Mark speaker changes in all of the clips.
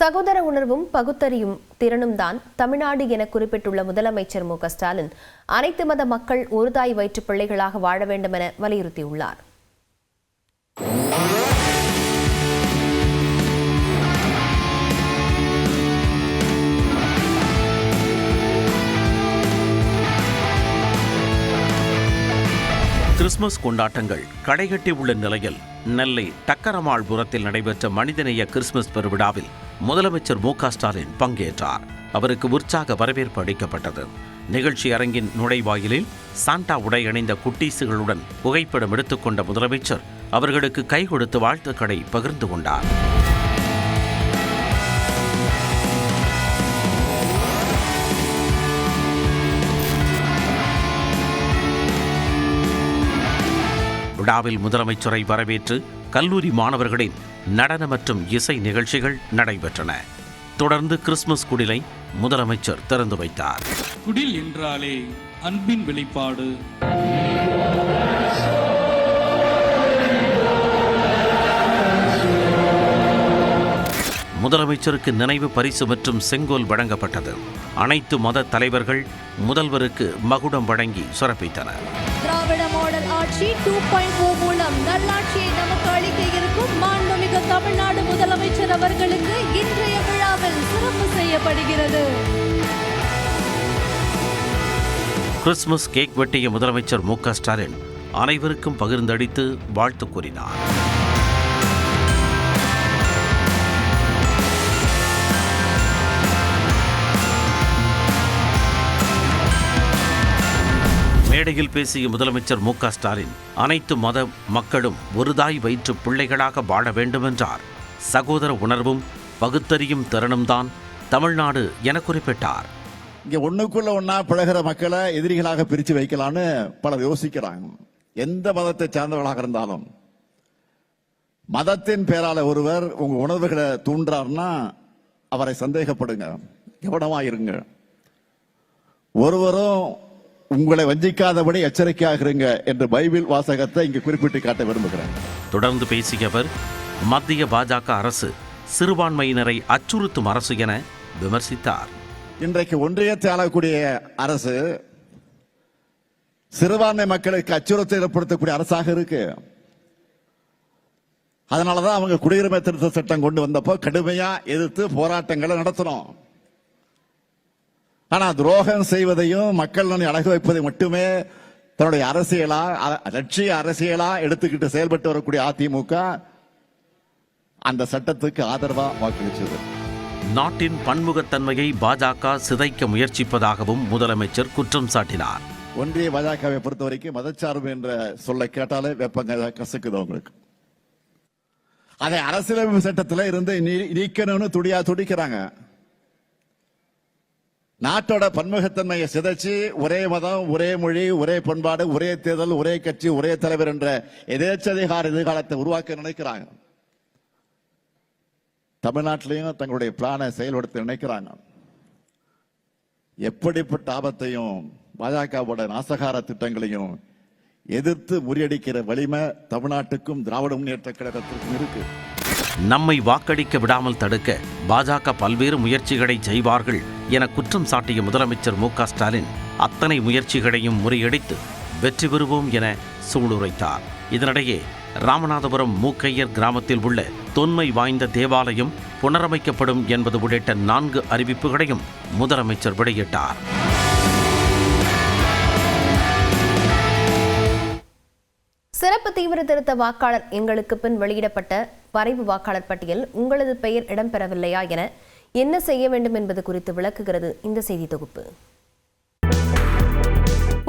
Speaker 1: சகோதர உணர்வும் பகுத்தறியும் திறனும் தான் தமிழ்நாடு என குறிப்பிட்டுள்ள முதலமைச்சர் மு.க.ஸ்டாலின் அனைத்து மத மக்கள் ஒருதாய் வயிற்று பிள்ளைகளாக வாழ வேண்டும் என வலியுறுத்தியுள்ளார்.
Speaker 2: கிறிஸ்துமஸ் கொண்டாட்டங்கள் கடைகட்டி உள்ள நிலையில் நெல்லை டக்கரமாள்புரத்தில் நடைபெற்ற மனிதநேய கிறிஸ்துமஸ் பெருவிழாவில் முதலமைச்சர் மு.க.ஸ்டாலின் பங்கேற்றார். அவருக்கு உற்சாக வரவேற்பு அளிக்கப்பட்டது. நிகழ்ச்சி அரங்கின் நுழைவாயிலில் சாண்டா உடை அணிந்த குட்டீசுகளுடன் புகைப்படம் எடுத்துக்கொண்ட முதலமைச்சர் அவர்களுக்கு கை கொடுத்து வாழ்த்துக்களை பகிர்ந்து கொண்டார். விழாவில் முதலமைச்சரை வரவேற்று கல்லூரி மாணவர்களின் நடன மற்றும் இசை நிகழ்ச்சிகள் நடைபெற்றன. தொடர்ந்து கிறிஸ்துமஸ் குடிலை முதலமைச்சர் திறந்து வைத்தார்.
Speaker 3: குடில் என்றாலே அன்பின் வெளிப்பாடு.
Speaker 2: முதலமைச்சருக்கு நினைவு பரிசு மற்றும் செங்கோல் வழங்கப்பட்டது. அனைத்து மத தலைவர்கள் முதல்வருக்கு மகுடம் வழங்கி சிறப்பித்தனர்.
Speaker 4: திராவிட மாடல் ஆட்சி 2.0 மூலம் நல்லாட்சியை நமக்கு அளிக்க இருக்கும் மாண்புமிகு தமிழ்நாடு முதலமைச்சர் அவர்களுக்கு இன்றைய விழாவில் சிறப்பு செய்யப்படுகிறது.
Speaker 2: கிறிஸ்துமஸ் கேக் வெட்டிய முதலமைச்சர் மு.க.ஸ்டாலின் அனைவருக்கும் பகிர்ந்தளித்து வாழ்த்து கூறினார். மேடையில் பேசிய முதலமைச்சர் மு.க.ஸ்டாலின் அனைத்து மத மக்களும் ஒருதாய் வயிற்று பிள்ளைகளாக வாழ வேண்டும் என்றார். சகோதர உணர்வும் பகுத்தறியும் திறனும் தான் தமிழ்நாடு என குறிப்பிட்டார்.
Speaker 5: இங்க ஒண்ணுக்குள்ள ஒன்னா பழகிற மக்களை எதிரிகளாக பிரிச்சு வைக்கலான்னு பலர் யோசிக்கிறாங்க. எந்த மதத்தை சார்ந்தவர்களாக இருந்தாலும் மதத்தின் பேரால ஒருவர் உங்க உணர்வுகளை தூண்டார்னா அவரை சந்தேகப்படுங்க, கவனமா இருங்க. ஒருவரும் உங்களை வஞ்சிக்காதபடி எச்சரிக்கையாக இருங்க என்ற பைபிள் வாசகத்தை இங்கு குறிப்பிட்டு காட்ட விரும்புகிறேன்.
Speaker 2: தொடர்ந்து பேசிய அவர் மத்திய பாஜக அரசு சிறுபான்மையினரை அச்சுறுத்தும் அரசு என விமர்சித்தார்.
Speaker 5: இன்றைக்கு ஒன்றியத்தை ஆளக்கூடிய அரசு சிறுபான்மை மக்களுக்கு அச்சுறுத்தல் ஏற்படுத்தக்கூடிய அரசாக இருக்கு. அதனாலதான் அவங்க குடியுரிமை திருத்த சட்டம் கொண்டு வந்தப்போ கடுமையா எதிர்த்து போராட்டங்களை நடத்தணும். ஆனா துரோகம் செய்வதையும் மக்கள் அழகு வைப்பதை மட்டுமே தன்னுடைய அரசியலா லட்சிய அரசியலா எடுத்துக்கிட்டு செயல்பட்டு வரக்கூடிய அதிமுக அந்த சட்டத்துக்கு ஆதரவா வாக்களிச்சது.
Speaker 2: நாட்டின் பன்முகத்தன்மையை பாஜக சிதைக்க முயற்சிப்பதாகவும் முதலமைச்சர் குற்றம் சாட்டினார்.
Speaker 5: ஒன்றிய பாஜகவை பொறுத்த வரைக்கும் மதச்சார்பு என்ற சொல்லை கேட்டாலே வெப்பங்க கசக்குது அவங்களுக்கு. அதை அரசியலமைப்பு சட்டத்தில் இருந்து நீக்கணும்னு துடிக்கிறாங்க. நாட்டோட பன்முகத்தன்மையை சிதைச்சு ஒரே மதம், ஒரே மொழி, ஒரே பண்பாடு, ஒரே தேர்தல், ஒரே கட்சி, ஒரே தலைவர் என்ற எதேச்சதிகார எதிர்காலத்தை உருவாக்க நினைக்கிறாங்க. தமிழ்நாட்டிலையும் தங்களுடைய பிளானை செயல்படுத்த நினைக்கிறாங்க. எப்படிப்பட்ட ஆபத்தையும் பாஜகவோட நாசகார திட்டங்களையும் எதிர்த்து முறியடிக்கிற வலிமை தமிழ்நாட்டுக்கும் திராவிட முன்னேற்ற கழகத்திற்கும் இருக்கு.
Speaker 2: நம்மை வாக்களிக்க விடாமல் தடுக்க பாஜக பல்வேறு முயற்சிகளை செய்வார்கள் என குற்றம் சாட்டிய முதலமைச்சர் மு.க.ஸ்டாலின் அத்தனை முயற்சிகளையும் முறியடித்து வெற்றி பெறுவோம் என சூளுரைத்தார். இதனிடையே ராமநாதபுரம் மூக்கையர் கிராமத்தில் உள்ள தொன்மை வாய்ந்த தேவாலயம் புனரமைக்கப்படும் என்பது உள்ளிட்ட 4 அறிவிப்புகளையும் முதலமைச்சர் வெளியிட்டார்.
Speaker 1: சிறப்பு தீவிர திருத்த வாக்காளர் எங்களுக்கு பின் வெளியிடப்பட்ட வரைவு வாக்காளர் பட்டியல் உங்களது பெயர் இடம்பெறவில்லையா என என்ன செய்ய வேண்டும் என்பது குறித்து விளக்குகிறது இந்த செய்தி தொகுப்பு.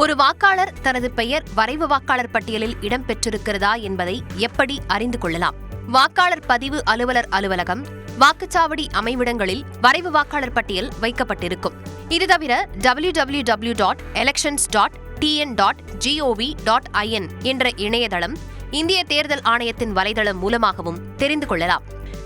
Speaker 6: ஒரு வாக்காளர் தனது பெயர் வரைவு வாக்காளர் பட்டியலில் இடம்பெற்றிருக்கிறதா என்பதை எப்படி அறிந்து கொள்ளலாம்? வாக்காளர் பதிவு அலுவலர் அலுவலகம், வாக்குச்சாவடி அமைவிடங்களில் வரைவு வாக்காளர் பட்டியல் வைக்கப்பட்டிருக்கும். இது தவிர www.elections.tn.gov.in என்ற இணையதளம், இந்திய தேர்தல் ஆணையத்தின் வலைதளம் மூலமாகவும் தெரிந்து கொள்ளலாம்.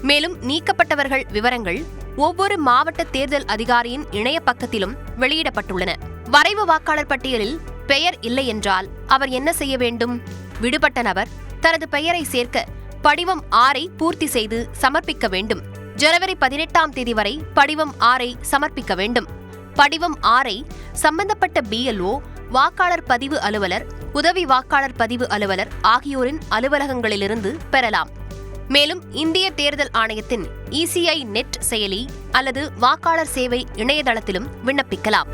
Speaker 6: மேலும் நீக்கப்பட்டவர்கள் விவரங்கள் ஒவ்வொரு மாவட்ட தேர்தல் அதிகாரியின் இணைய பக்கத்திலும் வெளியிடப்பட்டுள்ளன. வரைவு வாக்காளர் பட்டியலில் பெயர் இல்லை என்றால் அவர் என்ன செய்ய வேண்டும்? விடுபட்ட நபர் தனது பெயரை சேர்க்க படிவம் 6 பூர்த்தி செய்து சமர்ப்பிக்க வேண்டும். ஜனவரி 18ஆம் தேதி வரை படிவம் 6ஐ சமர்ப்பிக்க வேண்டும். படிவம் 6ஐ சம்பந்தப்பட்ட BLO, வாக்காளர் பதிவு அலுவலர், உதவி வாக்காளர் பதிவு அலுவலர் ஆகியோரின் அலுவலகங்களிலிருந்து பெறலாம். மேலும் இந்திய தேர்தல் ஆணையத்தின் ECI நெட் செயலி அல்லது வாக்காளர் சேவை இணையதளத்திலும் விண்ணப்பிக்கலாம்.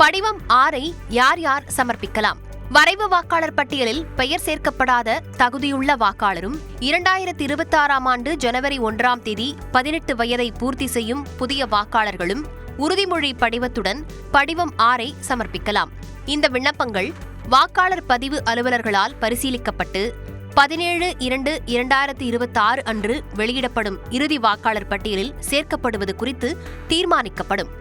Speaker 6: படிவம் 6ஐ யார் யார் சமர்ப்பிக்கலாம்? வரைவு வாக்காளர் பட்டியலில் பெயர் சேர்க்கப்படாத தகுதியுள்ள வாக்காளரும் 2026ஆம் ஆண்டு ஜனவரி 1ஆம் தேதி 18 வயதை பூர்த்தி செய்யும் புதிய வாக்காளர்களும் உறுதிமொழி படிவத்துடன் படிவம் 6ஐ சமர்ப்பிக்கலாம். இந்த விண்ணப்பங்கள் வாக்காளர் பதிவு அலுவலர்களால் பரிசீலிக்கப்பட்டு 17/2/2026 அன்று வெளியிடப்படும் இறுதி வாக்காளர் பட்டியலில் சேர்க்கப்படுவது குறித்து தீர்மானிக்கப்படும்.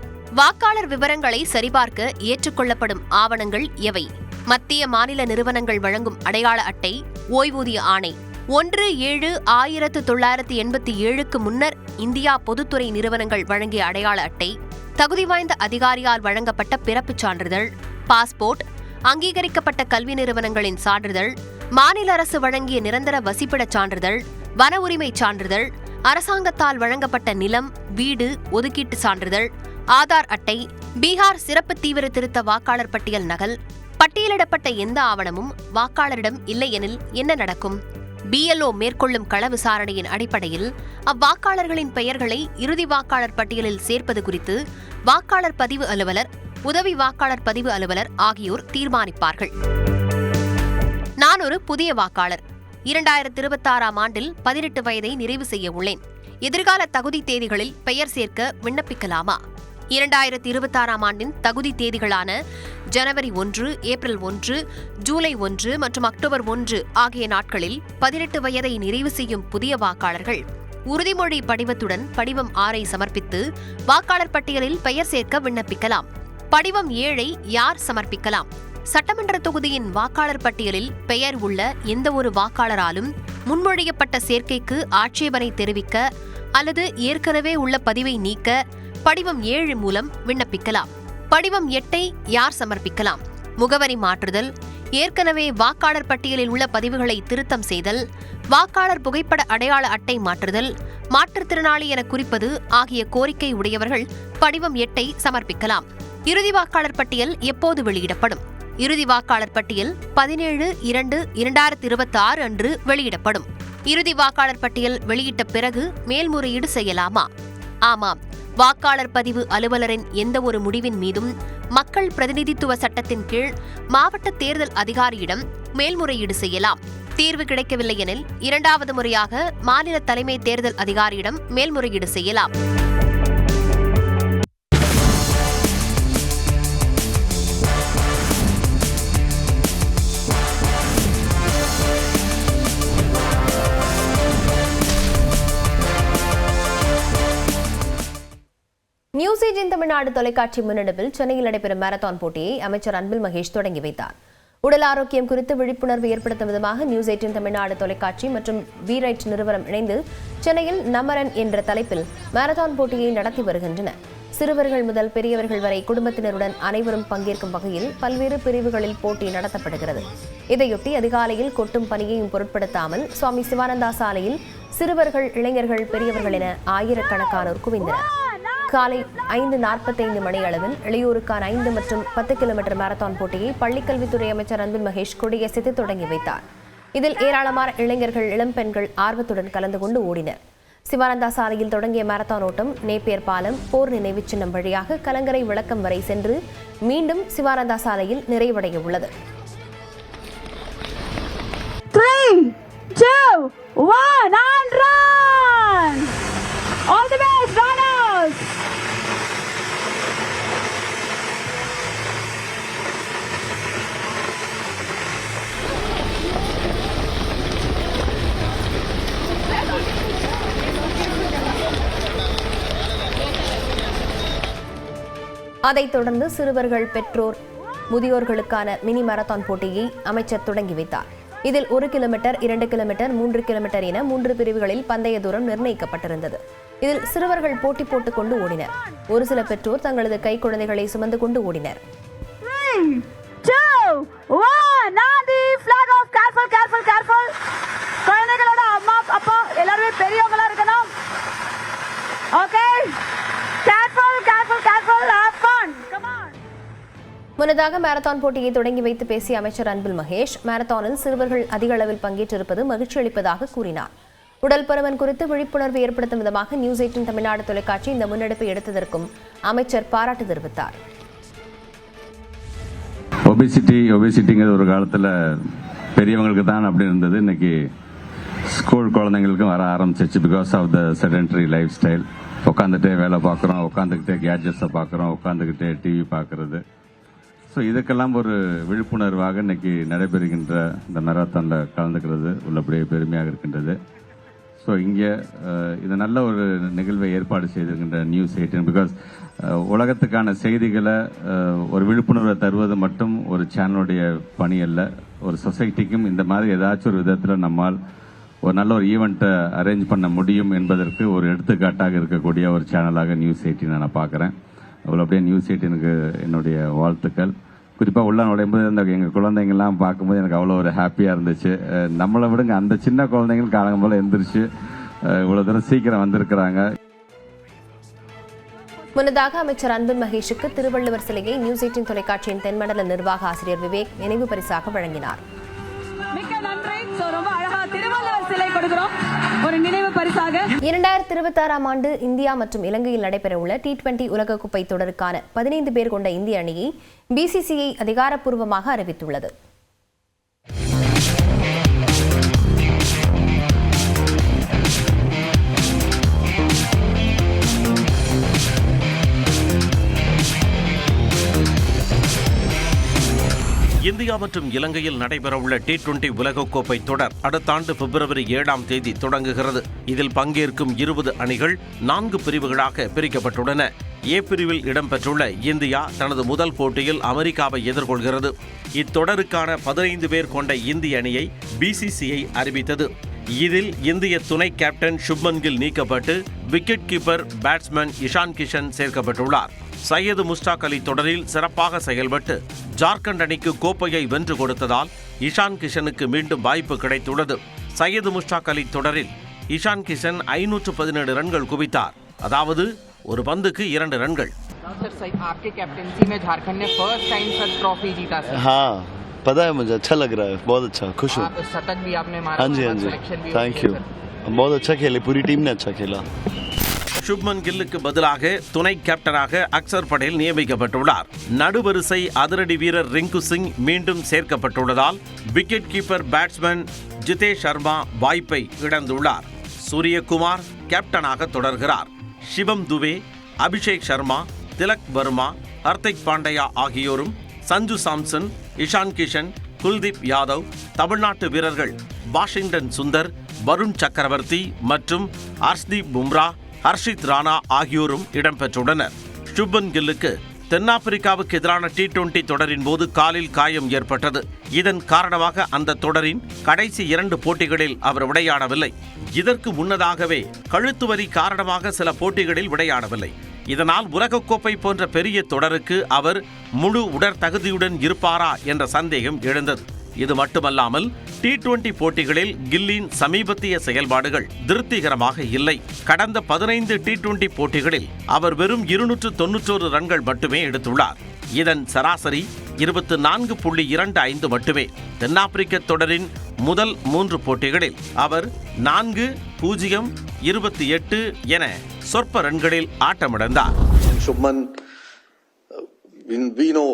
Speaker 6: வாக்காளர் விவரங்களை சரிபார்க்க ஏற்றுக்கொள்ளப்படும் ஆவணங்கள் எவை? மத்திய மாநில நிறுவனங்கள் வழங்கும் அடையாள அட்டை, ஓய்வூதிய ஆணை. 1/7/1987க்கு முன்னர் இந்தியா பொதுத்துறை நிறுவனங்கள் வழங்கிய அடையாள அட்டை, தகுதி வாய்ந்த அதிகாரியால் வழங்கப்பட்ட பிறப்புச் சான்றிதழ், பாஸ்போர்ட், அங்கீகரிக்கப்பட்ட கல்வி நிறுவனங்களின் சான்றிதழ், மாநில அரசு வழங்கிய நிரந்தர வசிப்பிடச் சான்றிதழ், வன உரிமை சான்றிதழ், அரசாங்கத்தால் வழங்கப்பட்ட நிலம், வீடு, ஒதுக்கீட்டு சான்றிதழ், ஆதார் அட்டை, பீகார் சிறப்பு தீவிர திருத்த வாக்காளர் பட்டியல் நகல். பட்டியலிடப்பட்ட எந்த ஆவணமும் வாக்காளரிடம் இல்லையெனில் என்ன நடக்கும்? BLO மேற்கொள்ளும் கள விசாரணையின் அடிப்படையில் அவ்வாக்காளர்களின் பெயர்களை இறுதி வாக்காளர் பட்டியலில் சேர்ப்பது குறித்து வாக்காளர் பதிவு அலுவலர், உதவி வாக்காளர் பதிவு அலுவலர் ஆகியோர் தீர்மானிப்பார்கள். நான் ஒரு புதிய வாக்காளர். 2026ஆம் ஆண்டில் 18 வயதை நிறைவு செய்ய உள்ளேன். எதிர்கால தகுதி தேதிகளில் பெயர் சேர்க்க விண்ணப்பிக்கலாமா? 2026ஆம் ஆண்டின் தகுதி தேதிகளான ஜனவரி 1, ஏப்ரல் 1, ஜூலை 1 மற்றும் அக்டோபர் 1 ஆகிய நாட்களில் 18 வயதை நிறைவு செய்யும் புதிய வாக்காளர்கள் உறுதிமொழி படிவத்துடன் படிவம் 6ஐ சமர்ப்பித்து வாக்காளர் பட்டியலில் பெயர் சேர்க்க விண்ணப்பிக்கலாம். படிவம் 7ஐ யார் சமர்ப்பிக்கலாம்? சட்டமன்ற தொகுதியின் வாக்காளர் பட்டியலில் பெயர் உள்ள எந்த ஒரு வாக்காளராலும் முன்மொழியப்பட்ட சேர்க்கைக்கு ஆட்சேபனை தெரிவிக்க அல்லது ஏற்கனவே உள்ள பதிவை நீக்க படிவம் 7 மூலம் விண்ணப்பிக்கலாம். படிவம் 8ஐ யார் சமர்ப்பிக்கலாம்? முகவரி மாற்றுதல், ஏற்கனவே வாக்காளர் பட்டியலில் உள்ள பதிவுகளை திருத்தம் செய்தல், வாக்காளர் புகைப்பட அடையாள அட்டை மாற்றுதல், மாற்றுத்திறனாளி என குறிப்பது ஆகிய கோரிக்கை உடையவர்கள் படிவம் 8ஐ சமர்ப்பிக்கலாம். இறுதி வாக்காளர் பட்டியல் எப்போது வெளியிடப்படும்? இறுதி வாக்காளர் பட்டியல் 17/2/2026 அன்று வெளியிடப்படும். இறுதி வாக்காளர் பட்டியல் வெளியிட்ட பிறகு மேல்முறையீடு செய்யலாமா? ஆமாம். வாக்காளர் பதிவு அலுவலரின் எந்த ஒரு முடிவின் மீதும் மக்கள் பிரதிநிதித்துவ சட்டத்தின் கீழ் மாவட்ட தேர்தல் அதிகாரியிடம் மேல்முறையீடு செய்யலாம். தீர்வு கிடைக்கவில்லை எனில் 2வது முறையாக மாநில தலைமை தேர்தல் அதிகாரியிடம் மேல்முறையீடு செய்யலாம்.
Speaker 1: நியூஸ் 18 தமிழ்நாடு தொலைக்காட்சி முன்னெடுப்பில் சென்னையில் நடைபெறும் மாரத்தான் போட்டியை அமைச்சர் அன்பில் மகேஷ் தொடங்கி வைத்தார். உடல் ஆரோக்கியம் குறித்து விழிப்புணர்வு ஏற்படுத்தும் விதமாக நியூஸ் 18 தமிழ்நாடு தொலைக்காட்சி மற்றும் V-Right நிறுவனம் இணைந்து சென்னையில் நமரன் என்ற தலைப்பில் மாரத்தான் போட்டியை நடத்தி வருகின்றன. சிறுவர்கள் முதல் பெரியவர்கள் வரை குடும்பத்தினருடன் அனைவரும் பங்கேற்கும் வகையில் பல்வேறு பிரிவுகளில் போட்டி நடத்தப்படுகிறது. இதையொட்டி அதிகாலையில் கொட்டும் பனியையும் பொருட்படுத்தாமல் சுவாமி சிவானந்தா சாலையில் சிறுவர்கள், இளைஞர்கள், பெரியவர்கள் என ஆயிரக்கணக்கானோர் குவிந்தனர். காலை 5:45 மணி அளவில் இளையோருக்கான 5 மற்றும் 10 கிலோமீட்டர் மாரத்தான் போட்டியை பள்ளிக்கல்வித்துறை அமைச்சர் அன்பில் மகேஷ் கொடியசைத்து தொடங்கி வைத்தார். இதில் ஏராளமான இளைஞர்கள், இளம்பெண்கள் ஆர்வத்துடன் கலந்து கொண்டு ஓடினர். சிவானந்தா சாலையில் தொடங்கிய மாரத்தான் ஓட்டம் நேப்பியர் பாலம், போர் நினைவு சின்னம் வழியாக கலங்கரை விளக்கம் வரை சென்று மீண்டும் சிவானந்தா சாலையில் நிறைவடைய உள்ளது.
Speaker 7: 3, 2, 1 and run! All the best, runners!
Speaker 1: அதைத் தொடர்ந்து சிறுவர்கள், பெற்றோர், முதியோர்களுக்கான மினி மாரத்தான் போட்டியை அமைச்சர் தொடங்கி வைத்தார். இதில் 1 கிலோமீட்டர், 2 கிலோமீட்டர், 3 கிலோமீட்டர் என 3 பிரிவுகளில் பந்தய தூரம் நிர்ணயிக்கப்பட்டிருந்தது. இதில் சிறுவர்கள் போட்டி போட்டுக் கொண்டு ஓடினர். ஒரு சில பெற்றோர் தங்களது கை குழந்தைகளை சுமந்து கொண்டு ஓடினர்.
Speaker 7: 3, 2, 1 நாடி flag off. Careful. குழந்தைகளோட அம்மா அப்பா எல்லாரும் பெரியவங்களா இருக்கணும்.
Speaker 1: முன்னதாக மாரத்தான் போட்டியை தொடங்கி வைத்து பேசிய அமைச்சர் அன்பில் மகேஷ், மாரத்தானில் சிறுவர்கள் அதிக அளவில் பங்கேற்றிருப்பது மகிழ்ச்சி அளிப்பதாக கூறினார். உடல் பருமன் குறித்து விழிப்புணர்வு ஏற்படுத்தும் விதமாக நியூஸ் 18 தமிழ்நாடு தொலைக்காட்சி இந்த முன்னெடுப்பை எடுத்ததற்கும் அமைச்சர் பாராட்டு தெரிவித்தார்.
Speaker 8: ஒபிசிட்டிங்கிறது ஒரு காலத்தில் பெரியவங்களுக்கு தான் அப்படி இருந்தது. இன்னைக்கு ஸ்கூல் குழந்தைங்களுக்கும் வர ஆரம்பிச்சிச்சு. Because of the sedentary lifestyle. உட்காந்துட்டே வேலை பார்க்குறோம், உட்காந்துக்கிட்டே கேட்ஜெட்ஸை பார்க்குறோம், உட்காந்துக்கிட்டே டிவி பார்க்கறது. ஸோ இதுக்கெல்லாம் ஒரு விழிப்புணர்வாக இன்னைக்கு நடைபெறுகின்ற இந்த மேரத்தானில் கலந்துக்கிறது உள்ளபடியே பெருமையாக இருக்கின்றது. ஸோ இங்கே இது நல்ல ஒரு நிகழ்வை ஏற்பாடு செய்திருக்கின்ற நியூஸ் 18. பிகாஸ் உலகத்துக்கான செய்திகளை ஒரு விழிப்புணர்வை தருவது மட்டும் ஒரு சேனலுடைய பணி அல்ல. ஒரு சொசைட்டிக்கும் இந்த மாதிரி ஏதாச்சும் ஒரு விதத்தில் நம்மால் ஒரு நல்ல ஒரு ஈவெண்ட்டை அரேஞ்ச் பண்ண முடியும் என்பதற்கு ஒரு எடுத்துக்காட்டாக இருக்கக்கூடிய ஒரு சேனலாக நியூஸ் 18 நான் பார்க்குறேன். அப்படியே நியூஸ் 18க்கு என்னுடைய வாழ்த்துக்கள். குறிப்பாக உள்ள நுழையும்போது அந்த எங்கள் குழந்தைங்கள்லாம் பார்க்கும்போது எனக்கு அவ்வளோ ஒரு ஹாப்பியாக இருந்துச்சு. நம்மளை விடுங்க, அந்த சின்ன குழந்தைங்கள் காலங்க போல் எந்திரிச்சு இவ்வளோ தூரம் சீக்கிரம் வந்திருக்கிறாங்க.
Speaker 1: முன்னதாக அமைச்சர் அன்பில் மகேஷுக்கு திருவள்ளுவர் சிலையை நியூஸ் 18 தொலைக்காட்சியின் தென்மண்டல நிர்வாக ஆசிரியர் விவேக் நினைவு பரிசாக வழங்கினார்.
Speaker 7: மிக்க நன்றி. ரொம்ப அழகா திருவள்ளுவர் சிலை கொடுக்கிறோம் ஒரு நினைவு பரிசாக.
Speaker 1: 2026 ஆண்டு இந்தியா மற்றும் இலங்கையில் நடைபெறவுள்ள T20 உலகக்கோப்பை தொடருக்கான 15 பேர் கொண்ட இந்திய அணியை BCCI அதிகாரப்பூர்வமாக அறிவித்துள்ளது.
Speaker 2: இந்தியா மற்றும் இலங்கையில் நடைபெறவுள்ள T20 உலகக்கோப்பை தொடர் அடுத்த ஆண்டு பிப்ரவரி 7ஆம் தேதி தொடங்குகிறது. இதில் பங்கேற்கும் 20 அணிகள் 4 பிரிவுகளாக பிரிக்கப்பட்டுள்ளன. ஏ பிரிவில் இடம்பெற்றுள்ள இந்தியா தனது முதல் போட்டியில் அமெரிக்காவை எதிர்கொள்கிறது. இத்தொடருக்கான 15 பேர் கொண்ட இந்திய அணியை BCCI அறிவித்தது. இதில் இந்திய துணை கேப்டன் சுப்மன் கில் நீக்கப்பட்டு wicket keeper batsman Ishan Kishan சேர்க்கப்பட்டுள்ளார். சையது முஸ்டாக் அலி தொடரில் சிறப்பாக செயல்பட்டு ஜார்க்கண்ட் அணிக்கு கோப்பையை வென்று கொடுத்ததால் இஷான் கிஷனுக்கு மீண்டும் வாய்ப்பு கிடைத்துள்ளது. சையது முஸ்டாக் அலி தொடரில் இஷான் கிஷன் 517 ரன்கள் குவித்தார். அதாவது ஒரு பந்துக்கு 2 ரன்கள்.
Speaker 9: आपके कैप्टनसी में झारखंड ने फर्स्ट टाइम सर ट्रॉफी जीता सर.
Speaker 10: हाँ पता है मुझे, अच्छा लग रहा है, बहुत अच्छा, खुश हूँ.
Speaker 9: शतक भी आपने मारा.
Speaker 10: हाँ जी हाँ जी, थैंक यू. बहुत अच्छा खेले, पूरी टीम ने अच्छा खेला.
Speaker 2: சுப்மன் கில்லுக்கு பதிலாக துணை கேப்டனாக அக்சர் படேல் நியமிக்கப்பட்டுள்ளார். நடுவரிசை அதிரடி வீரர் ரிங்கு சிங் மீண்டும் சேர்க்கப்பட்டுள்ளதால் wicket keeper batsman Jitesh Sharma வாய்ப்பை இழந்துள்ளார். சூரியகுமார் கேப்டனாக தொடர்கிறார். சிவம் துவே, அபிஷேக் சர்மா, திலக் வர்மா, ஹர்திக் பாண்டியா ஆகியோரும், சஞ்சு சாம்சன், இஷான் கிஷன், குல்தீப் யாதவ், தமிழ்நாட்டு வீரர்கள் வாஷிங்டன் சுந்தர், வருண் சக்கரவர்த்தி மற்றும் ஹர்ஷ்தீப் பும்ரா, ஹர்ஷித் ராணா ஆகியோரும் இடம்பெற்றுள்ளனர். சுப்மன் கில்லுக்கு தென்னாப்பிரிக்காவுக்கு எதிரான T20 தொடரின் போது காலில் காயம் ஏற்பட்டது. இதன் காரணமாக அந்த தொடரின் கடைசி 2 போட்டிகளில் அவர் விளையாடவில்லை. இதற்கு முன்னதாகவே கழுத்துவலி காரணமாக சில போட்டிகளில் விளையாடவில்லை. இதனால் உலகக்கோப்பை போன்ற பெரிய தொடருக்கு அவர் முழு உடற்தகுதியுடன் இருப்பாரா என்ற சந்தேகம் எழுந்தது. இது மட்டுமல்லாமல் T20 போட்டிகளில் கில்லின் சமீபத்திய செயல்பாடுகள் திருப்திகரமாக இல்லை. கடந்த 15 T20 போட்டிகளில் அவர் வெறும் 291 ரன்கள் மட்டுமே எடுத்துள்ளார். இதன் சராசரி 24.25 மட்டுமே. தென்னாப்பிரிக்க தொடரின் முதல் 3 போட்டிகளில் அவர் 4-0-28 என சொற்ப ரன்களில் ஆட்டமிழந்தார்.
Speaker 10: Shubman, we know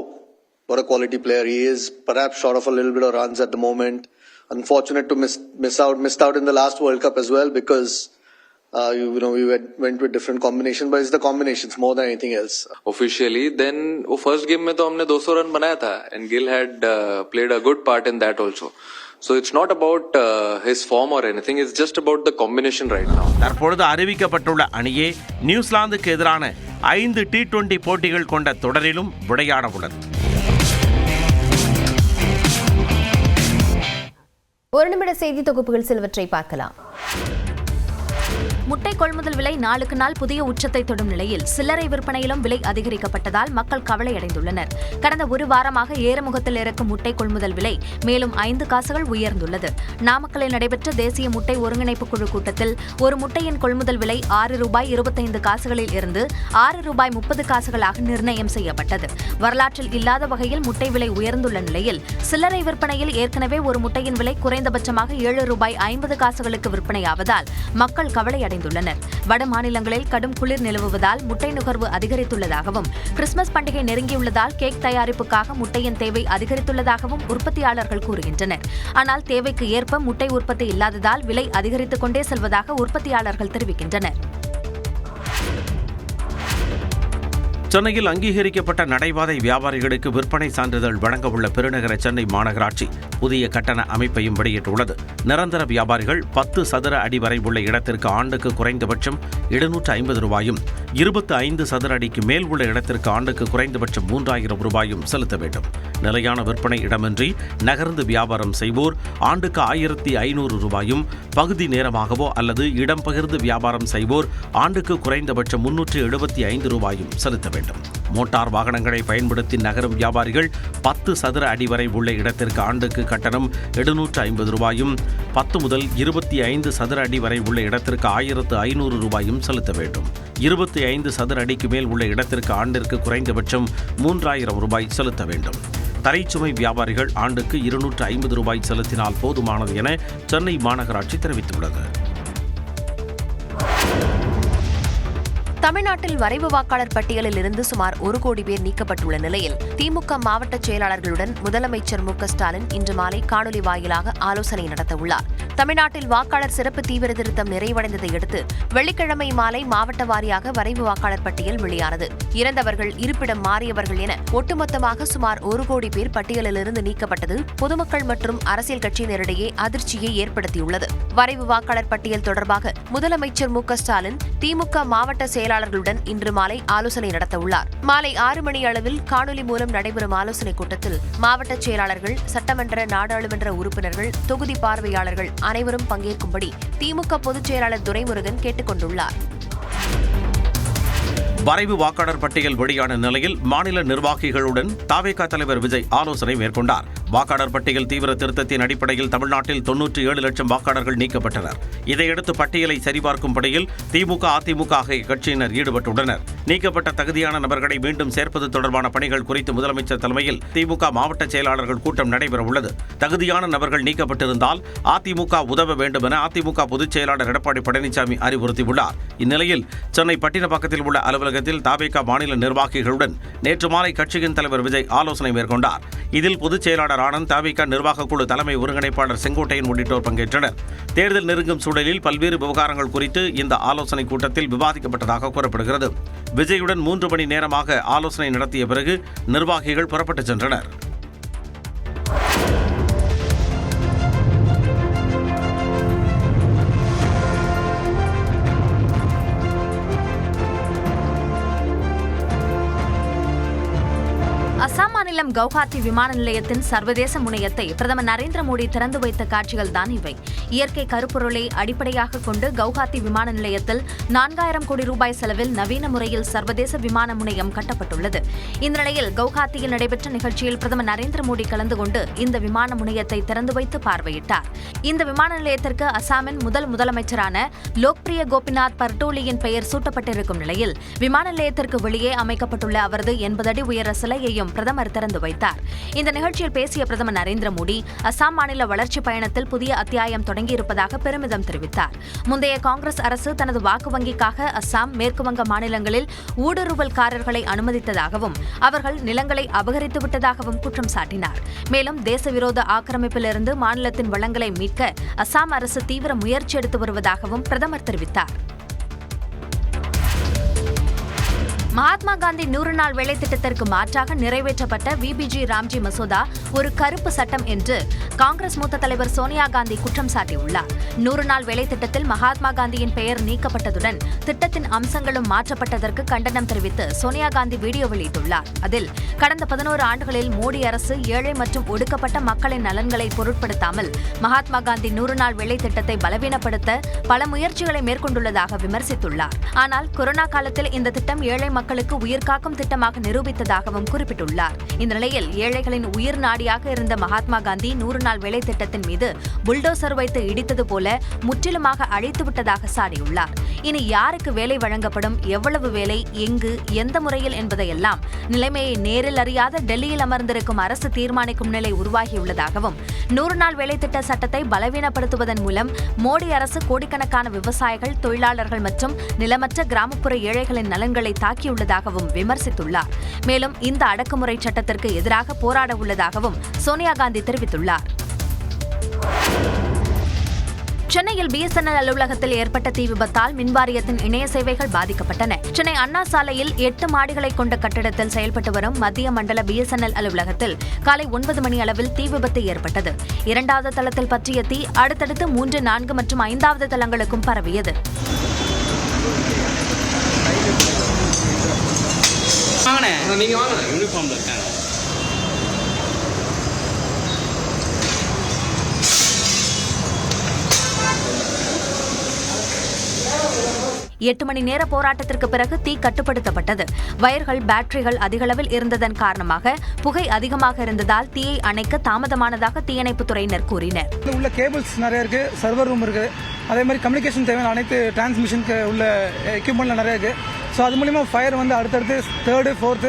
Speaker 10: what a quality player he is. Perhaps short of a little bit of runs at the moment. Unfortunate to missed out in the last World Cup as well because we went with different combinations, but it's the combinations more than anything else.
Speaker 11: Officially, then वो first game में तो हमने 200 run बनाया था and Gill had played a good part in that also. So it's not about his form or anything, it's just about the combination right now.
Speaker 2: தற்பொழுது அறிவிக்கப்பட்டுள்ள அணியே நியூசிலாந்துக்கு எதிரான 5 T20 போட்டிகள் கொண்ட தொடரிலும் விளையாட உள்ளது.
Speaker 1: ஒரு நிமிட செய்தி தொகுப்புகள் சிலவற்றை பார்க்கலாம்.
Speaker 12: முட்டை கொள்முதல் விலை நாளுக்கு நாள் புதிய உச்சத்தை தொடும் நிலையில் சில்லறை விற்பனையிலும் விலை அதிகரிக்கப்பட்டதால் மக்கள் கவலையடைந்துள்ளனர். கடந்த ஒரு வாரமாக ஏறுமுகத்தில் இருக்கும் முட்டை கொள்முதல் விலை மேலும் 5 காசுகள் உயர்ந்துள்ளது. நாமக்கல்லில் நடைபெற்ற தேசிய முட்டை ஒருங்கிணைப்பு குழு கூட்டத்தில் ஒரு முட்டையின் கொள்முதல் விலை ₹6.25 இருந்து ₹6.30 நிர்ணயம் செய்யப்பட்டது. வரலாற்றில் இல்லாத வகையில் முட்டை விலை உயர்ந்துள்ள நிலையில் சில்லறை விற்பனையில் ஏற்கனவே ஒரு முட்டையின் விலை குறைந்தபட்சமாக ₹7.50 விற்பனையாவதால் மக்கள் கவலையடைந்துள்ளனர். வட மாநிலங்களில் கடும் குளிர் நிலவுவதால் முட்டை நுகர்வு அதிகரித்துள்ளதாகவும், கிறிஸ்துமஸ் பண்டிகை நெருங்கியுள்ளதால் கேக் தயாரிப்புக்காக முட்டையின் தேவை அதிகரித்துள்ளதாகவும் உற்பத்தியாளர்கள் கூறுகின்றனர். ஆனால் தேவைக்கு ஏற்ப முட்டை உற்பத்தி இல்லாததால் விலை அதிகரித்துக் கொண்டே செல்வதாக உற்பத்தியாளர்கள் தெரிவிக்கின்றனர்.
Speaker 2: சென்னையில் அங்கீகரிக்கப்பட்ட நடைபாதை வியாபாரிகளுக்கு விற்பனை சான்றிதழ் வழங்க உள்ள பெருநகர சென்னை மாநகராட்சி புதிய கட்டண அமைப்பையும் வெளியிட்டுள்ளது. நிரந்தர வியாபாரிகள் 10 சதுர அடி வரை உள்ள இடத்திற்கு ஆண்டுக்கு குறைந்தபட்சம் ₹750, 25 சதுர அடிக்கு மேல் உள்ள இடத்திற்கு ஆண்டுக்கு குறைந்தபட்சம் ₹3000 செலுத்த வேண்டும். நிலையான விற்பனை இடமின்றி நகர்ந்து வியாபாரம் செய்வோர் ஆண்டுக்கு ₹1500, பகுதி நேரமாகவோ அல்லது இடம் பகிர்ந்து வியாபாரம் செய்வோர் ஆண்டுக்கு குறைந்தபட்சம் ₹375 செலுத்த வேண்டும். மோட்டார் வாகனங்களை பயன்படுத்தி நகரும் வியாபாரிகள் 10 சதுர அடி வரை உள்ள இடத்திற்கு ஆண்டுக்கு கட்டணம் ₹750, 10 முதல் 25 சதுர அடி வரை உள்ள இடத்திற்கு ₹1500 செலுத்த வேண்டும். 25 சதுர அடிக்கு மேல் உள்ள இடத்திற்கு ஆண்டிற்கு குறைந்தபட்சம் ₹3000 செலுத்த வேண்டும். தரைச்சுமை வியாபாரிகள் ஆண்டுக்கு ₹250 செலுத்தினால் போதுமானது என சென்னை மாநகராட்சி தெரிவித்துள்ளது.
Speaker 6: தமிழ்நாட்டில் வரைவு வாக்காளர் பட்டியலில் இருந்து சுமார் 1 கோடி பேர் நீக்கப்பட்டுள்ள நிலையில் திமுக மாவட்ட செயலாளர்களுடன் முதலமைச்சர் மு.க.ஸ்டாலின் இன்று மாலை காணொலி வாயிலாக ஆலோசனை நடத்தவுள்ளார். தமிழ்நாட்டில் வாக்காளர் சிறப்பு தீவிர திருத்தம் நிறைவடைந்ததை அடுத்து வெள்ளிக்கிழமை மாலை மாவட்ட வாரியாக வரைவு வாக்காளர் பட்டியல் வெளியானது. இறந்தவர்கள், இருப்பிடம் மாறியவர்கள் என ஒட்டுமொத்தமாக சுமார் 1 கோடி பேர் பட்டியலிலிருந்து நீக்கப்பட்டது பொதுமக்கள் மற்றும் அரசியல் கட்சியினரிடையே அதிர்ச்சியை ஏற்படுத்தியுள்ளது. வரைவு வாக்காளர் பட்டியல் தொடர்பாக முதலமைச்சர் மு.க.ஸ்டாலின் திமுக மாவட்ட செயலாளர்களுடன் இன்று மாலை ஆலோசனை நடத்தவுள்ளார். மாலை 6 மணி அளவில் காணொலி மூலம் நடைபெறும் ஆலோசனைக் கூட்டத்தில் மாவட்ட செயலாளர்கள், சட்டமன்ற, நாடாளுமன்ற உறுப்பினர்கள், தொகுதி பார்வையாளர்கள் அனைவரும் பங்கேற்கும்படி திமுக பொதுச் செயலாளர் துரைமுருகன் கேட்டுக் கொண்டுள்ளார்.
Speaker 2: வரைவு வாக்காளர் பட்டியல் வெளியான நிலையில் மாநில நிர்வாகிகளுடன் தவேகா தலைவர் விஜய் ஆலோசனை மேற்கொண்டார். வாக்காளர் பட்டியல் தீவிர திருத்தத்தின் அடிப்படையில் தமிழ்நாட்டில் 97 லட்சம் வாக்காளர்கள் நீக்கப்பட்டனர். இதையடுத்து பட்டியலை சரிபார்க்கும் பணியில் திமுக, அதிமுக ஆகிய கட்சியினர் ஈடுபட்டுள்ளனர். நீக்கப்பட்ட தகுதியான நபர்களை மீண்டும் சேர்ப்பது தொடர்பான பணிகள் குறித்து முதலமைச்சர் தலைமையில் திமுக மாவட்ட செயலாளர்கள் கூட்டம் நடைபெறவுள்ளது. தகுதியான நபர்கள் நீக்கப்பட்டிருந்தால் அதிமுக உதவ வேண்டும் என அதிமுக பொதுச் செயலாளர் எடப்பாடி பழனிசாமி அறிவுறுத்தியுள்ளார். இந்நிலையில் சென்னை பட்டினப்பாக்கத்தில் உள்ள அலுவலகத்தில் தவேகா மாநில நிர்வாகிகளுடன் நேற்று மாலை கட்சியின் தலைவர் விஜய் ஆலோசனை மேற்கொண்டார். இதில் பொதுச் செயலாளர் ஆனந்த், தவேகா நிர்வாக குழு தலைமை ஒருங்கிணைப்பாளர் செங்கோட்டையன் உள்ளிட்டோர் பங்கேற்றனர். தேர்தல் நெருங்கும் சூழலில் பல்வேறு விவகாரங்கள் குறித்து இந்த ஆலோசனைக் கூட்டத்தில் விவாதிக்கப்பட்டதாக கூறப்படுகிறது. விஜயுடன் 3 மணி நேரமாக ஆலோசனை நடத்திய பிறகு நிர்வாகிகள் புறப்பட்டுச் சென்றனர்.
Speaker 12: அசாம் மாநிலம் கவுஹாத்தி விமான நிலையத்தின் சர்வதேச முனையத்தை பிரதமர் நரேந்திர மோடி திறந்து வைத்த காட்சிகள் தான் இவை. இயற்கை கருப்பொருளை அடிப்படையாக கொண்டு கவுஹாத்தி விமான நிலையத்தில் 4000 கோடி ரூபாய் செலவில் நவீன முறையில் சர்வதேச விமான முனையம் கட்டப்பட்டுள்ளது. இந்த நிலையில் கவுஹாத்தியில் நடைபெற்ற நிகழ்ச்சியில் பிரதமர் நரேந்திர மோடி கலந்து கொண்டு இந்த விமான முனையத்தை திறந்து வைத்து பார்வையிட்டார். இந்த விமான நிலையத்திற்கு அசாமின் முதலமைச்சரான லோக்பிரிய கோபிநாத் பர்டோலியின் பெயர் சூட்டப்பட்டிருக்கும் நிலையில் விமான நிலையத்திற்கு வெளியே அமைக்கப்பட்டுள்ள அவரது 80 அடி உயர சிலையையும் பிரதமர் திறந்து வைத்தார். இந்த நிகழ்ச்சியில் பேசிய பிரதமர் நரேந்திர மோடி அசாம் மாநில வளர்ச்சி பயணத்தில் புதிய அத்தியாயம் தொடங்கியிருப்பதாக பெருமிதம் தெரிவித்தார். முந்தைய காங்கிரஸ் அரசு தனது வாக்கு வங்கிக்காக அசாம், மேற்குவங்க மாநிலங்களில் ஊடுருவல்காரர்களை அனுமதித்ததாகவும் அவர்கள் நிலங்களை அபகரித்து விட்டதாகவும் குற்றம் சாட்டினார். மேலும் தேசவிரோத ஆக்கிரமிப்பிலிருந்து மாநிலத்தின் வளங்களை மீட்க அசாம் அரசு தீவிர முயற்சி எடுத்து வருவதாகவும் பிரதமர் தெரிவித்தார். மகாத்மா காந்தி 100 நாள் வேலை திட்டத்திற்கு மாற்றாக நிறைவேற்றப்பட்ட விபிஜி ராம்ஜி மசோதா ஒரு கருப்பு சட்டம் என்று காங்கிரஸ் மூத்த தலைவர் சோனியா காந்தி குற்றம் சாட்டியுள்ளார். 100 நாள் வேலை திட்டத்தில் மகாத்மா காந்தியின் பெயர் நீக்கப்பட்டதுடன் திட்டத்தின் அம்சங்களும் மாற்றப்பட்டதற்கு கண்டனம் தெரிவித்து சோனியா காந்தி வீடியோ வெளியிட்டுள்ளார். அதில் கடந்த 11 ஆண்டுகளில் மோடி அரசு ஏழை மற்றும் ஒடுக்கப்பட்ட மக்களின் நலன்களை பொருட்படுத்தாமல் மகாத்மா காந்தி 100 நாள் வேலை திட்டத்தை பலவீனப்படுத்த பல முயற்சிகளை மேற்கொண்டுள்ளதாக விமர்சித்துள்ளார். ஆனால் கொரோனா காலத்தில் இந்த திட்டம் ஏழை மக்களுக்கு உயிர்காக்கும் திட்டமாக நிரூபித்ததாகவும் குறிப்பிட்டுள்ளார். இந்த நிலையில் ஏழைகளின் உயிர் நாடியாக இருந்த மகாத்மா காந்தி 100 நாள் வேலை திட்டத்தின் மீது புல்டோசர் வைத்து இடித்தது போல முற்றிலுமாக அழித்துவிட்டதாக சாடியுள்ளார். இனி யாருக்கு வேலை வழங்கப்படும், எவ்வளவு வேலை, எங்கு, எந்த முறையில் என்பதையெல்லாம் நிலைமையை நேரில் அறியாத டெல்லியில் அமர்ந்திருக்கும் அரசு தீர்மானிக்கும் நிலை உருவாகியுள்ளதாகவும் 100 நாள் வேலை திட்ட சட்டத்தை பலவீனப்படுத்துவதன் மூலம் மோடி அரசு கோடிக்கணக்கான விவசாயிகள், தொழிலாளர்கள் மற்றும் நிலமற்ற கிராமப்புற ஏழைகளின் நலன்களை தாக்கியுள்ளதாகவும் விமர்சித்துள்ளார். மேலும் இந்த அடக்குமுறை சட்டத்திற்கு எதிராக போராட உள்ளதாகவும் சோனியா காந்தி தெரிவித்துள்ளார். சென்னையில் பிஎஸ்என்எல் அலுவலகத்தில் ஏற்பட்ட தீ விபத்தால் மின்வாரியத்தின் இணைய சேவைகள் பாதிக்கப்பட்டன. சென்னை அண்ணா சாலையில் 8 மாடிகளை கொண்ட கட்டிடத்தில் செயல்பட்டு வரும் மத்திய மண்டல பிஎஸ்என்எல் அலுவலகத்தில் காலை 9 மணி அளவில் தீ விபத்து ஏற்பட்டது. 2வது தளத்தில் பற்றிய தீ அடுத்தடுத்து 3, 4 மற்றும் 5வது தளங்களுக்கும் பரவியது.
Speaker 3: நீங்க வாங்க, யூனிஃபார்ம்ல இருக்காங்க.
Speaker 12: எட்டு மணி நேர போராட்டத்திற்கு பிறகு தீ கட்டுப்படுத்தப்பட்டது. வயர்கள், பேட்டரிகள் அதிகளவில் இருந்ததன் காரணமாக புகை அதிகமாக இருந்ததால் தீயை அணைக்க தாமதமானதாக தீயணைப்புத் துறையினர் கூறினர்.
Speaker 13: உள்ள கேபிள்ஸ் நிறைய இருக்கு, சர்வர் ரூம் இருக்கு, அதே மாதிரி கம்யூனிகேஷன் தேவையான அனைத்து டிரான்ஸ்மிஷனுக்கு உள்ள எக்யூப்மெண்ட்ல நிறைய இருக்கு. ஸோ அது மூலியமா ஃபயர் வந்து அடுத்தடுத்து 3rd, 4th,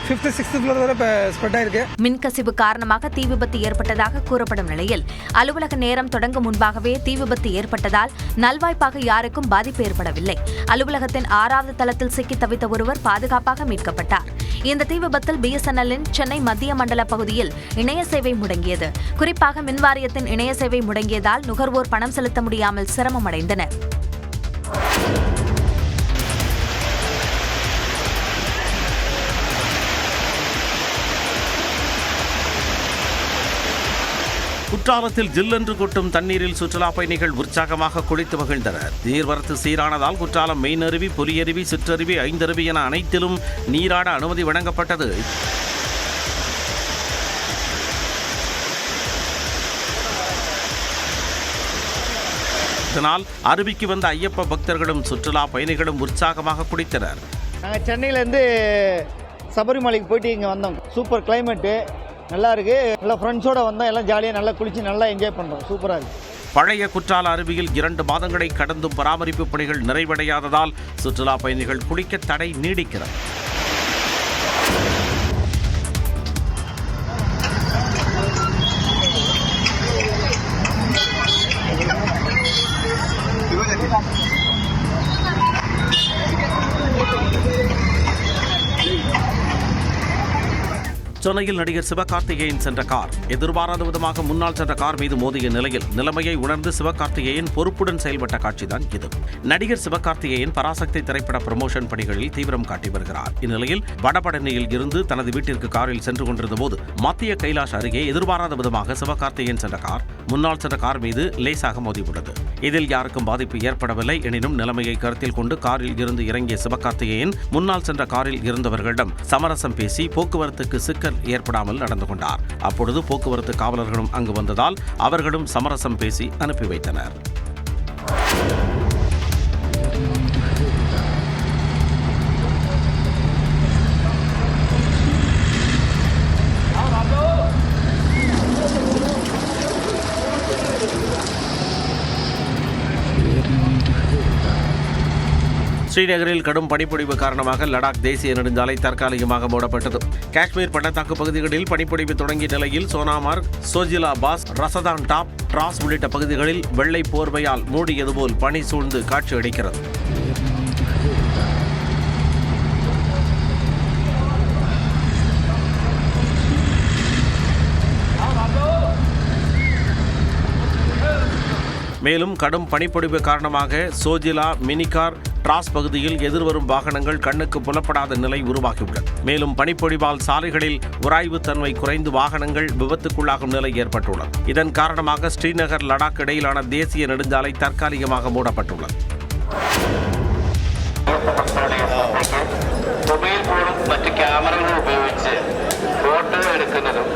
Speaker 13: 5th, 6th floor வரை ஸ்ப்ரெட் ஆயிருக்கு.
Speaker 12: மின்கசிவு காரணமாக தீ விபத்து ஏற்பட்டதாக கூறப்படும் நிலையில் அலுவலக நேரம் தொடங்கும் முன்பாகவே தீ விபத்து ஏற்பட்டதால் நல்வாய்ப்பாக யாருக்கும் பாதிப்பு ஏற்படவில்லை. அலுவலகத்தின் 6வது தளத்தில் சிக்கி தவித்த ஒருவர் பாதுகாப்பாக மீட்கப்பட்டார். இந்த தீ விபத்தில் பிஎஸ்என்எல்லின் சென்னை மத்திய மண்டல பகுதியில் இணைய சேவை முடங்கியது. குறிப்பாக மின்வாரியத்தின் இணைய சேவை முடங்கியதால் நுகர்வோர் பணம் செலுத்த முடியாமல் சிரமம் அடைந்தனர்.
Speaker 2: குற்றாலத்தில் ஜில்லென்று கொட்டும் தண்ணீரில் சுற்றுலா பயணிகள் உற்சாகமாக குளித்து மகிழ்ந்தனர். நீர்வரத்து சீரானதால் குற்றாலம் மெயின் அருவி, புலியருவி, சிற்றருவி, ஐந்தருவி என அனைத்திலும் நீராட அனுமதி வழங்கப்பட்டது. இதனால் அருவிக்கு வந்த ஐயப்ப பக்தர்களும் சுற்றுலா பயணிகளும் உற்சாகமாக குளித்தனர்.
Speaker 14: நாங்கள் சென்னையிலேருந்து சபரிமலைக்கு போயிட்டு இங்கே வந்தோம். சூப்பர் கிளைமேட்டு, நல்லா இருக்கு. நல்லா ஃப்ரெண்ட்ஸோட வந்தோம், எல்லாம் ஜாலியாக நல்லா குளிச்சு நல்லா என்ஜாய் பண்ணுறோம். சூப்பராக இருக்கு.
Speaker 2: பழைய குற்றால அருவியில் 2 மாதங்களை கடந்தும் பராமரிப்பு பணிகள் நிறைவடையாததால் சுற்றுலா பயணிகள் குளிக்க தடை நீடிக்கிறது. சென்னையில் நடிகர் சிவகார்த்திகேயன் சென்ற கார் எதிர்பாராத விதமாக முன்னால் சென்ற கார் மீது மோதிய நிலையில் நிலைமையை உணர்ந்து சிவகார்த்திகேயன் பொறுப்புடன் செயல்பட்ட காட்சிதான் இது. நடிகர் சிவகார்த்திகேயன் பராசக்தி திரைப்பட ப்ரமோஷன் பணிகளில் தீவிரம் காட்டி வருகிறார். இந்நிலையில் வடபழனியில் இருந்து தனது வீட்டிற்கு காரில் சென்று கொண்டிருந்த போது மத்திய கைலாஷ் அருகே எதிர்பாராத விதமாக சிவகார்த்திகேயன் சென்ற கார் முன்னால் சென்ற கார் மீது லேசாக மோதியுள்ளது. இதில் யாருக்கும் பாதிப்பு ஏற்படவில்லை. எனினும் நிலைமையை கருத்தில் கொண்டு காரில் இருந்து இறங்கிய சிவகார்த்திகேயன் முன்னால் சென்ற காரில் இருந்தவர்களிடம் சமரசம் பேசி போக்குவரத்துக்கு சிக்கல் ஏற்படாமல் நடந்து கொண்டார். அப்பொழுது போக்குவரத்து காவலர்களும் அங்கு வந்ததால் அவர்களும் சமரசம் பேசி அனுப்பி வைத்தனர். ஸ்ரீநகரில் கடும் பனிப்பொழிவு காரணமாக லடாக் தேசிய நெடுஞ்சாலை தற்காலிகமாக மூடப்பட்டது. காஷ்மீர் பள்ளத்தாக்கு பகுதிகளில் பனிப்பொழிவு தொடங்கிய நிலையில் சோனாமார்க், சோஜிலா பாஸ், ரசதான் டாப், டிராஸ் உள்ளிட்ட பகுதிகளில் வெள்ளை போர்வையால் மூடியது போல் பனி சூழ்ந்து காட்சியளிக்கிறது. மேலும் கடும் பனிப்பொழிவு காரணமாக சோஜிலா, மினிகார், டிராஸ் பகுதியில் எதிர்வரும் வாகனங்கள் கண்ணுக்கு புலப்படாத நிலை உருவாகியுள்ளது. மேலும் பனிப்பொழிவால் சாலைகளில் உராய்வுத்தன்மை குறைந்து வாகனங்கள் விபத்துக்குள்ளாகும் நிலை ஏற்பட்டுள்ளது. இதன் காரணமாக ஸ்ரீநகர் லடாக் இடையிலான தேசிய நெடுஞ்சாலை தற்காலிகமாக மூடப்பட்டுள்ளது.
Speaker 15: മൊബൈൽ ഫോണും മറ്റ് ക്യാമറകളും ഉപയോഗിച്ച് ഫോട്ടോ എടുക്കുന്നതും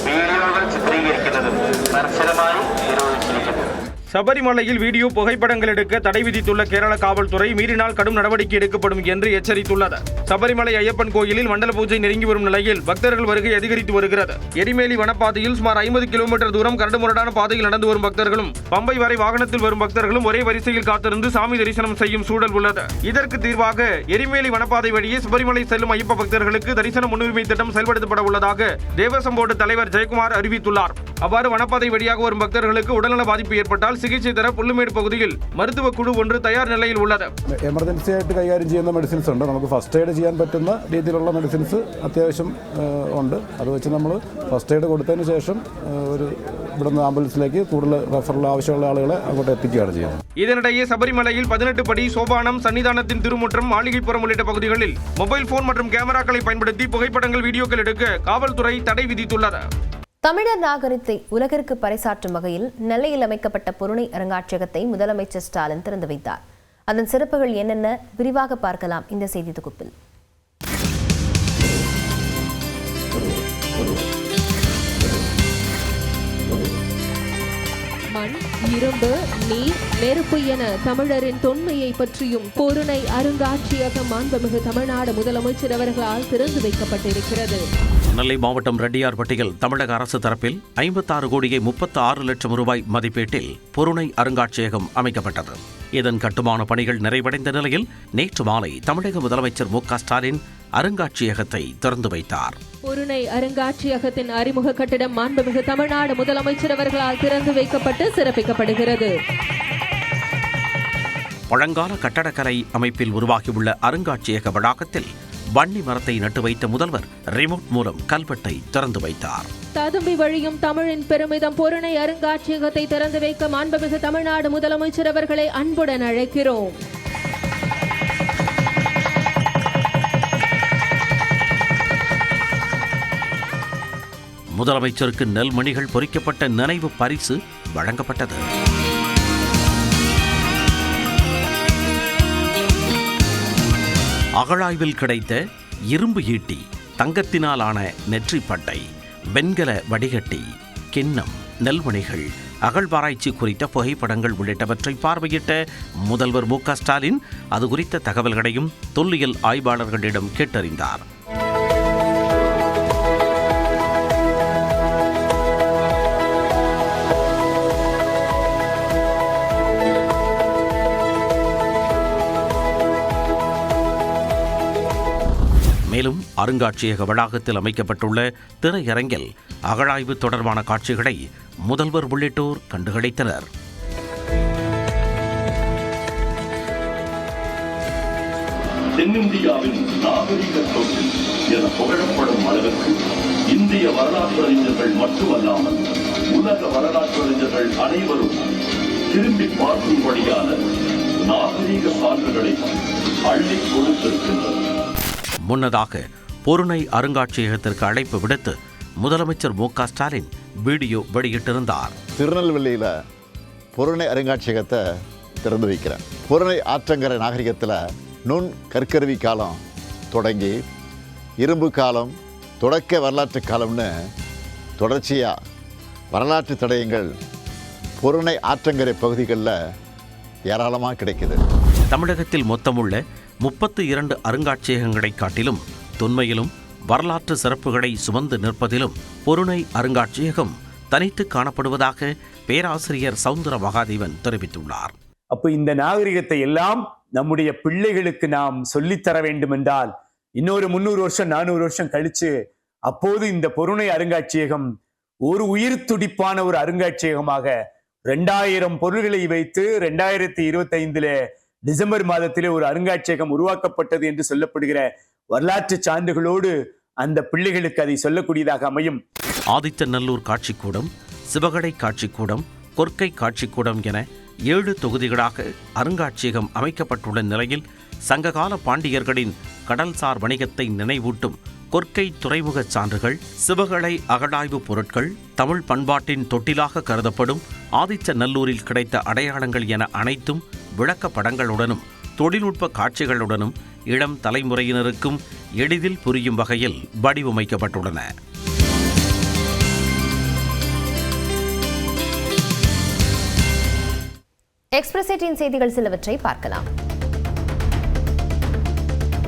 Speaker 15: വീഡിയോകൾ ചിത്രീകരിക്കുന്നതും കർശനമായി നിരോധിച്ചിരിക്കുന്നു.
Speaker 16: சபரிமலையில் வீடியோ புகைப்படங்கள் எடுக்க தடை விதித்துள்ள கேரள காவல்துறை மீறினால் கடும் நடவடிக்கை எடுக்கப்படும் என்று எச்சரித்துள்ளது. சபரிமலை ஐயப்பன் கோயிலில் மண்டல பூஜை நெருங்கி வரும் நிலையில் பக்தர்கள் வருகை அதிகரித்து வருகிறது. எரிமேலி வனப்பாதையில் சுமார் 50 கிலோமீட்டர் தூரம் கரடுமுரடான பாதையில் நடந்து வரும் பக்தர்களும் பம்பை வரை வாகனத்தில் வரும் பக்தர்களும் ஒரே வரிசையில் காத்திருந்து சாமி தரிசனம் செய்யும் சூழல் உள்ளது. இதற்கு தீர்வாக எரிமேலி வனப்பாதை வழியே சபரிமலை செல்லும் ஐயப்ப பக்தர்களுக்கு தரிசன முன்னுரிமை திட்டம் செயல்படுத்தப்பட உள்ளதாக தேவசம் போர்டு தலைவர் ஜெயக்குமார் அறிவித்துள்ளார். அவ்வாறு வனப்பாதை வழியாக வரும் பக்தர்களுக்கு உடல்நல பாதிப்பு ஏற்பட்டால் சிகிச்சை தர புல்லுமேடு பகுதியில் மருத்துவ குழு ஒன்று தயார் நிலையில் உள்ளது.
Speaker 17: എമർജൻസി ആയിട്ട് കൈകാര്യം ചെയ്യുന്ന മെഡിസിൻസ് ഉണ്ട്. നമുക്ക് ഫസ്റ്റ് എയ്ഡ് ചെയ്യാൻ പറ്റുന്ന രീതിയിലുള്ള മെഡിസിൻസ് അത്യാവശ്യം ഉണ്ട്. അത് വെച്ച് നമ്മൾ ഫസ്റ്റ് എയ്ഡ് കൊടുത്തതിന് ശേഷം ഒരു ഇവിടുന്ന് ആംബുലൻസിലേക്ക് കൂടുതൽ റെഫറൽ ആവശ്യമുള്ള ആളുകളെ അങ്ങോട്ട് എത്തിക്കുകയാണ് ചെയ്യുന്നത്.
Speaker 16: இதனிடையே சபரிமலையில் 18 படி சோபானம், சன்னிதானத்தின் திருமுற்றம், மாளிகைப்புறம் உள்ளிட்ட பகுதிகளில் மொபைல் போன் மற்றும் கேமராக்களை பயன்படுத்தி புகைப்படங்கள், வீடியோக்கள் எடுக்க காவல்துறை தடை விதித்துள்ளது.
Speaker 1: தமிழர் நாகரிகத்தை உலகிற்கு பறைசாற்றும் வகையில் நெல்லையில் அமைக்கப்பட்ட பொருணை அருங்காட்சியகத்தை முதலமைச்சர் ஸ்டாலின் திறந்து வைத்தார். அதன் சிறப்புகள் என்னென்ன விரிவாக பார்க்கலாம் இந்த செய்தி தொகுப்பில்.
Speaker 4: மண், இரும்பு, நீர், நெருப்பு என தமிழரின் தொன்மையை பற்றியும் பொருணை அருங்காட்சியகம் மாண்புமிகு தமிழ்நாடு முதலமைச்சர் அவர்களால் திறந்து வைக்கப்பட்டிருக்கிறது.
Speaker 2: நெல்லை மாவட்டம் ரெட்டியார்பட்டியில் தமிழக அரசு தரப்பில் 56 கோடியே 36 லட்சம் ரூபாய் மதிப்பீட்டில் பொருணை அருங்காட்சியகம் அமைக்கப்பட்டது. இதன் கட்டுமான பணிகள் நிறைவடைந்த நிலையில் நேற்று மாலை தமிழக முதலமைச்சர் மு.க.ஸ்டாலின் அருங்காட்சியகத்தை திறந்து வைத்தார்.
Speaker 4: பொருணை அருங்காட்சியகத்தின் அறிமுக கட்டிடம் மாண்புமிகு தமிழ்நாடு முதலமைச்சர் அவர்களால் திறந்து வைக்கப்பட்டு சிறப்பிக்கப்படுகிறது.
Speaker 2: பழங்கால கட்டடக்கலை அமைப்பில் உருவாகியுள்ள அருங்காட்சியக வளாகத்தில் வன்னி மரத்தை நட்டு வைத்த முதல்வர் ரிமோட் மூலம் கல்வெட்டை திறந்து வைத்தார்.
Speaker 4: ததும்பி வழியும் தமிழின் பெருமிதம் பொருணை அருங்காட்சியகத்தை திறந்து வைக்க மாண்புமிகு தமிழ்நாடு முதலமைச்சர் அவர்களை அன்புடன் அழைக்கிறோம்.
Speaker 2: முதலமைச்சருக்கு நெல்மணிகள் பொறிக்கப்பட்ட நினைவு பரிசு வழங்கப்பட்டது. அகழாய்வில் கிடைத்த இரும்பு ஈட்டி, தங்கத்தினால் ஆன நெற்றிப்பட்டை, வெண்கல வடிகட்டி, கிண்ணம், நெல்மணிகள், அகழ்வாராய்ச்சி குறித்த புகைப்படங்கள் உள்ளிட்டவற்றை பார்வையிட்ட முதல்வர் மு.க.ஸ்டாலின் அது குறித்த தகவல்களையும் தொல்லியல் ஆய்வாளர்களிடம் கேட்டறிந்தார். மேலும் அருங்காட்சியக வளாகத்தில் அமைக்கப்பட்டுள்ள திரையரங்கில் அகழாய்வு தொடர்பான காட்சிகளை முதல்வர் உள்ளிட்டோர் கண்டுகளித்தனர்.
Speaker 18: தென்னிந்தியாவின் நாகரிக தோற்றம் என புகழப்படும் அளவிற்கு இந்திய வரலாற்று அறிஞர்கள் மட்டுமல்லாமல் உலக வரலாற்று அறிஞர்கள் அனைவரும் திரும்பி பார்க்கும்படியான நாகரிக சான்றுகளை அள்ளி கொடுத்திருக்கின்றனர்.
Speaker 2: முன்னதாக பொருணை அருங்காட்சியகத்திற்கு அழைப்பு விடுத்து முதலமைச்சர் மு.க.ஸ்டாலின் வீடியோ வெளியிட்டிருந்தார்.
Speaker 5: திருநெல்வேலியில் பொருணை அருங்காட்சியகத்தை திறந்து வைக்கிறேன். பொருணை ஆற்றங்கரை நாகரிகத்தில் நுண் கற்கருவி காலம் தொடங்கி இரும்பு காலம், தொடக்க வரலாற்று காலம்னு தொடர்ச்சியாக வரலாற்று தடயங்கள் பொருணை ஆற்றங்கரை பகுதிகளில் ஏராளமாக கிடைக்குது.
Speaker 2: தமிழகத்தில் மொத்தமுள்ள 32 அருங்காட்சியகங்களை காட்டிலும் தொன்மையிலும் வரலாற்று சிறப்புகளை சுமந்து நிற்பதிலும் பொருணை அருங்காட்சியகம் தனித்து காணப்படுவதாக பேராசிரியர் சவுந்தர மகாதேவன் தெரிவித்துள்ளார்.
Speaker 19: அப்போ இந்த நாகரிகத்தை எல்லாம் நம்முடைய பிள்ளைகளுக்கு நாம் சொல்லித்தர வேண்டும் என்றால் இன்னொரு 300 வருஷம் 400 வருஷம் கழிச்சு அப்போது இந்த பொருணை அருங்காட்சியகம் ஒரு உயிர் துடிப்பான ஒரு அருங்காட்சியகமாக 2000 பொருள்களை வைத்து 2025 டிசம்பர் மாதத்திலே ஒரு அருங்காட்சியகம் உருவாக்கப்பட்டது என்று சொல்லப்படுகிற வரலாற்று சான்றுகளோடு அந்த பிள்ளைகளுக்கு அதை சொல்லக்கூடியதாக அமையும்.
Speaker 2: ஆதித்தநல்லூர் காட்சிக்கூடம், சிவகடை காட்சிக்கூடம், கொற்கை காட்சிக்கூடம் என 7 தொகுதிகளாக அருங்காட்சியகம் அமைக்கப்பட்டுள்ள நிலையில் சங்ககால பாண்டியர்களின் கடல்சார் வணிகத்தை நினைவூட்டும் கொற்கை துறைமுக சான்றுகள், சிவகளை அகழாய்வு பொருட்கள், தமிழ் பண்பாட்டின் தொட்டிலாக கருதப்படும் ஆதிச்சநல்லூரில் கிடைத்த அடையாளங்கள் என அனைத்தும் விளக்கப்படங்களுடனும் தொழில்நுட்ப காட்சிகளுடனும் இளம் தலைமுறையினருக்கும் எளிதில் புரியும் வகையில் வடிவமைக்கப்பட்டுள்ளன.
Speaker 1: எக்ஸ்பிரஸ் 18 செய்திகள் சிலவற்றை பார்க்கலாம்.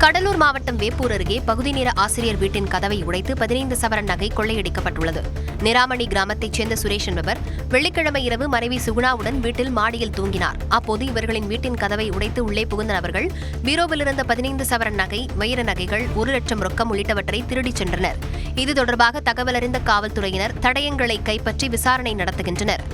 Speaker 6: கடலூர் மாவட்டம் வேப்பூர் அருகே பகுதி நேர ஆசிரியர் வீட்டின் கதவை உடைத்து 15 சவரன் நகை கொள்ளையடிக்கப்பட்டுள்ளது. நிராமணி கிராமத்தைச் சேர்ந்த சுரேஷ் என்பவர் வெள்ளிக்கிழமை இரவு மனைவி சுகுணாவுடன் வீட்டில் மாடியில் தூங்கினார். அப்போது இவர்களின் வீட்டின் கதவை உடைத்து உள்ளே புகுந்த நபர்கள் பீரோவில் இருந்த 15 சவரன் நகை, வைர நகைகள், 1 லட்சம் ரொக்கம் உள்ளிட்டவற்றை திருடிச் சென்றனர். இது தொடர்பாக தகவல் அறிந்த காவல்துறையினர் தடயங்களை கைப்பற்றி விசாரணை நடத்துகின்றனர்.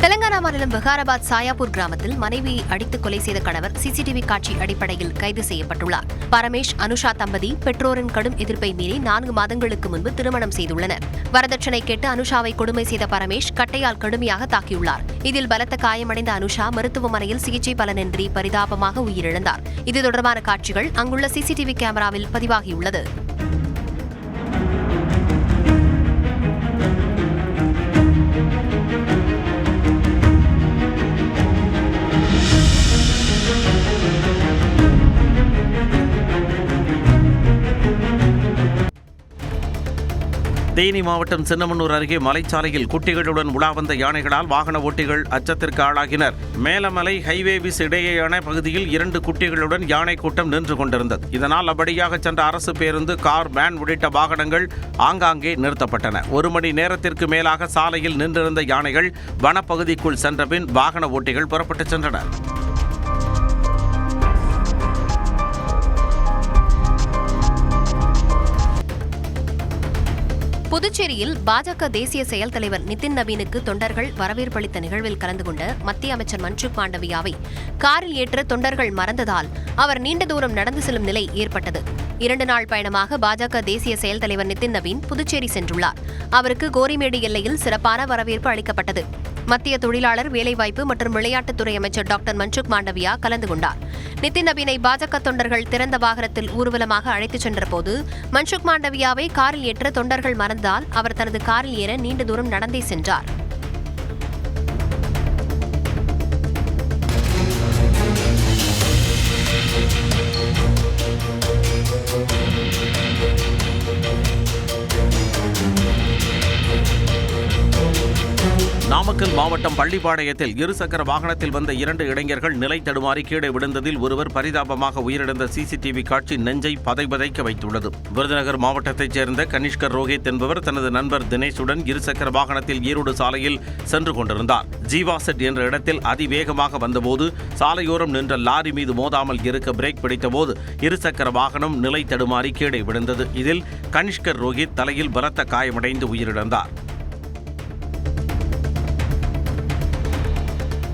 Speaker 6: தெலங்கானா மாநிலம் விகாராபாத் சாயாப்பூர் கிராமத்தில் மனைவியை அடித்து கொலை செய்த கணவர் சிசிடிவி காட்சி அடிப்படையில் கைது செய்யப்பட்டுள்ளார். பரமேஷ், அனுஷா தம்பதி பெற்றோரின் கடும் எதிர்ப்பை மீறி 4 மாதங்களுக்கு முன்பு திருமணம் செய்துள்ளனர். வரதட்சணை கேட்டு அனுஷாவை கொடுமை செய்த பரமேஷ் கட்டையால் கடுமையாக தாக்கியுள்ளார். இதில் பலத்த காயமடைந்த அனுஷா மருத்துவமனையில் சிகிச்சை பலனின்றி பரிதாபமாக உயிரிழந்தார். இது தொடர்பான காட்சிகள் அங்குள்ள சிசிடிவி கேமராவில் பதிவாகியுள்ளது.
Speaker 2: தேனி மாவட்டம் சின்னமனூர் அருகே மலைச்சாலையில் குட்டிகளுடன் உலா வந்த யானைகளால் வாகன ஓட்டிகள் அச்சத்திற்கு ஆளாகினர். மேலமலை ஹைவேவிஸ் இடையேயான பகுதியில் 2 குட்டிகளுடன் யானை கூட்டம் நின்று கொண்டிருந்தது. இதனால் அப்படியாக சென்ற அரசு பேருந்து, கார், வேன் உள்ளிட்ட வாகனங்கள் ஆங்காங்கே நிறுத்தப்பட்டன. 1 மணி நேரத்திற்கு மேலாக சாலையில் நின்றிருந்த யானைகள் வனப்பகுதிக்குள் சென்றபின் வாகன ஓட்டிகள் புறப்பட்டுச் சென்றனர்.
Speaker 6: புதுச்சேரியில் பாஜக தேசிய செயல் தலைவர் நிதின் நவீனுக்கு தொண்டர்கள் வரவேற்பளித்த நிகழ்வில் கலந்து கொண்ட மத்திய அமைச்சர் மன்சுக் மாண்டவியாவை காரில் ஏற்ற தொண்டர்கள் மறந்ததால் அவர் நீண்ட தூரம் நடந்து செல்லும் நிலை ஏற்பட்டது. 2 நாள் பயணமாக பாஜக தேசிய செயல் தலைவர் நிதின் நவீன் புதுச்சேரி சென்றுள்ளார். அவருக்கு கோரிமேடு எல்லையில் சிறப்பான வரவேற்பு அளிக்கப்பட்டது. மத்திய தொழிலாளர் வேலைவாய்ப்பு மற்றும் விளையாட்டுத்துறை அமைச்சர் டாக்டர் மன்சுக் மாண்டவியா கலந்து கொண்டார். நிதின் நவீனை பாஜக தொண்டர்கள் திறந்த வாகனத்தில் ஊர்வலமாக அழைத்துச் சென்றபோது மன்சுக் மாண்டவியாவை காரில் ஏற்ற தொண்டர்கள் மறந்ததால் அவர் தனது காரில் ஏற நீண்ட தூரம் நடந்தே சென்றார்.
Speaker 2: நாமக்கல் மாவட்டம் பள்ளிப்பாளையத்தில் 2 சக்கர வாகனத்தில் வந்த 2 இளைஞர்கள் நிலை தடுமாறி கீழே விழுந்ததில் ஒருவர் பரிதாபமாக உயிரிழந்த சிசிடிவி காட்சி நெஞ்சை பதைபதைக்க வைத்துள்ளது. விருதுநகர் மாவட்டத்தைச் சேர்ந்த கனிஷ்கர் ரோஹித் என்பவர் தனது நண்பர் தினேஷுடன் 2 சக்கர வாகனத்தில் ஈரோடு சாலையில் சென்று கொண்டிருந்தார். ஜீவாசெட் என்ற இடத்தில் அதிவேகமாக வந்தபோது சாலையோரம் நின்ற லாரி மீது மோதாமல் இருக்க பிரேக் பிடித்தபோது 2 சக்கர வாகனம் நிலை தடுமாறி கீழே விழுந்தது. இதில் கனிஷ்கர் ரோஹித் தலையில் பலத்த காயமடைந்து உயிரிழந்தார்.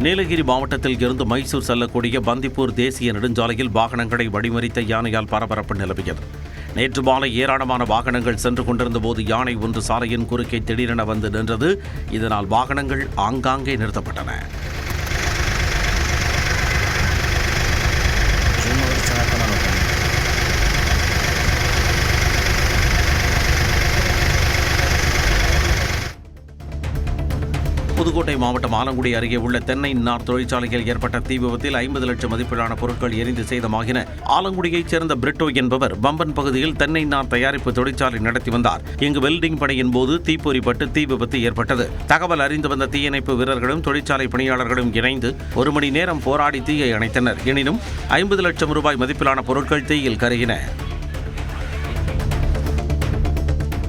Speaker 2: நீலகிரி மாவட்டத்தில் இருந்து மைசூர் செல்லக்கூடிய பந்திப்பூர் தேசிய நெடுஞ்சாலையில் வாகனங்களை வழிமறித்த யானையால் பரபரப்பு நிலவியது. நேற்று மாலை ஏராளமான வாகனங்கள் சென்று கொண்டிருந்த போது யானை ஒன்று சாலையின் குறுக்கே திடீரென வந்து நின்றது. இதனால் வாகனங்கள் ஆங்காங்கே நிறுத்தப்பட்டன. புதுக்கோட்டை மாவட்டம் ஆலங்குடி அருகே உள்ள தென்னை நார் தொழிற்சாலையில் ஏற்பட்ட தீ விபத்தில் 50 லட்சம் மதிப்பிலான பொருட்கள் எரிந்து சேதமாகின. ஆலங்குடியைச் சேர்ந்த பிரிட்டோ என்பவர் பம்பன் பகுதியில் தென்னை நார் தயாரிப்பு தொழிற்சாலை நடத்தி வந்தார். இங்கு வெல்டிங் பணியின் போது தீப்பொறிப்பட்டு தீ விபத்து ஏற்பட்டது. தகவல் அறிந்து வந்த தீயணைப்பு வீரர்களும் தொழிற்சாலை பணியாளர்களும் இணைந்து 1 மணி நேரம் போராடி தீயை அணைத்தனர். எனினும் 50 லட்சம் ரூபாய் மதிப்பிலான பொருட்கள் தீயில் கருகின.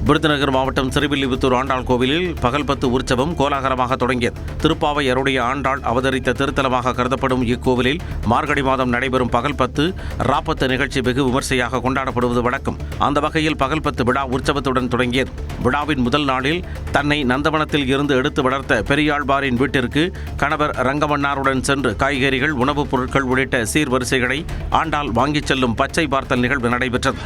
Speaker 2: விருதுநகர் மாவட்டம் சிறுவில்லிபுத்தூர் ஆண்டாள் கோவிலில் பகல் 10 உற்சவம் கோலாகலமாக தொடங்கியது. திருப்பாவை அருடைய ஆண்டாள் அவதரித்த திருத்தலமாக கருதப்படும் இக்கோவிலில் மார்கழி மாதம் நடைபெறும் பகல் 10 ராப்பத்து நிகழ்ச்சி வெகு விமர்சையாக கொண்டாடப்படுவது வழக்கம். அந்த வகையில் பகல் 10 விழா உற்சவத்துடன் தொடங்கியது. விழாவின் முதல் நாளில் தன்னை நந்தவனத்தில் இருந்து எடுத்து வளர்த்த பெரியாழ்வாரின் வீட்டிற்கு கணவர் ரங்கமன்னாருடன் சென்று காய்கறிகள், உணவுப் பொருட்கள் உள்ளிட்ட சீர்வரிசைகளை ஆண்டாள் வாங்கிச் செல்லும் பச்சை பார்த்தல் நிகழ்வு நடைபெற்றது.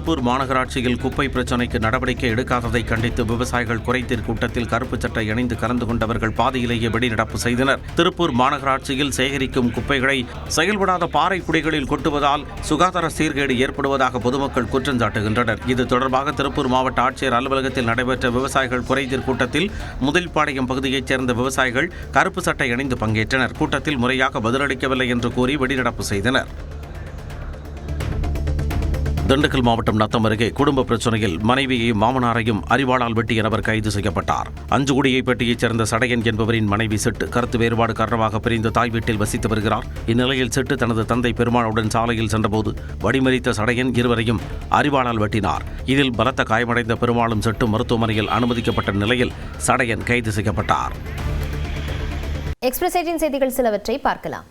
Speaker 2: திருப்பூர் மாநகராட்சியில் குப்பை பிரச்சினைக்கு நடவடிக்கை எடுக்காததை கண்டித்து விவசாயிகள் குறைதீர் கூட்டத்தில் கருப்பு சட்டை அணிந்து கலந்து கொண்டவர்கள் பாதியிலேயே வெளிநடப்பு செய்தனர். திருப்பூர் மாநகராட்சியில் சேகரிக்கும் குப்பைகளை செயல்படாத பாறை குடிகளில் கொட்டுவதால் சுகாதார சீர்கேடு ஏற்படுவதாக பொதுமக்கள் குற்றம் சாட்டுகின்றனர். இது தொடர்பாக திருப்பூர் மாவட்ட ஆட்சியர் அலுவலகத்தில் நடைபெற்ற விவசாயிகள் குறைதீர் கூட்டத்தில் முதல்பாளையம் பகுதியைச் சேர்ந்த விவசாயிகள் கருப்பு சட்டை அணிந்து பங்கேற்றனர். கூட்டத்தில் முறையாக பதிலளிக்கவில்லை என்று கூறி வெளிநடப்பு செய்தனர். திண்டுக்கல் மாவட்டம் நத்தம் அருகே குடும்ப பிரச்சனையில் மனைவியையும் மாமனாரையும் அரிவாளால் வெட்டிய நபர் கைது செய்யப்பட்டார். அஞ்சுகுடியைப்பட்டியைச் சேர்ந்த சடையன் என்பவரின் மனைவி செட்டு கருத்து வேறுபாடு காரணமாக பிரிந்து தாய் வீட்டில் வசித்து வருகிறார். இந்நிலையில் செட்டு தனது தந்தை பெருமாளுடன் சாலையில் சென்றபோது வடிமறித்த சடையன் இருவரையும் அரிவாளால் வெட்டினார். இதில் பலத்த காயமடைந்த பெருமாளும் செட்டு மருத்துவமனையில் அனுமதிக்கப்பட்ட நிலையில் சடையன் கைது செய்யப்பட்டார்.
Speaker 1: எக்ஸ்பிரஸ் 18 செய்திகள் சிலவற்றை பார்க்கலாம்.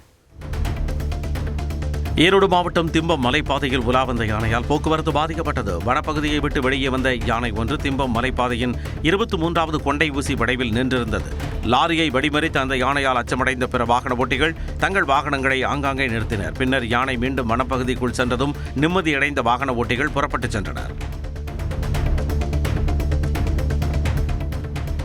Speaker 2: ஈரோடு மாவட்டம் திம்பம் மலைப்பாதையில் உலா வந்த யானையால் போக்குவரத்து பாதிக்கப்பட்டது. வனப்பகுதியை விட்டு வெளியே வந்த யானை ஒன்று திம்பம் மலைப்பாதையின் 23வது கொண்டை ஊசி வளைவில் நின்றிருந்தது. லாரியை வெடிமறித்த அந்த யானையால் அச்சமடைந்த பிற வாகன ஓட்டிகள் தங்கள் வாகனங்களை ஆங்காங்கே நிறுத்தினர். பின்னர் யானை மீண்டும் வனப்பகுதிக்குள் சென்றதும் நிம்மதியடைந்த வாகன ஓட்டிகள் புறப்பட்டுச் சென்றனர்.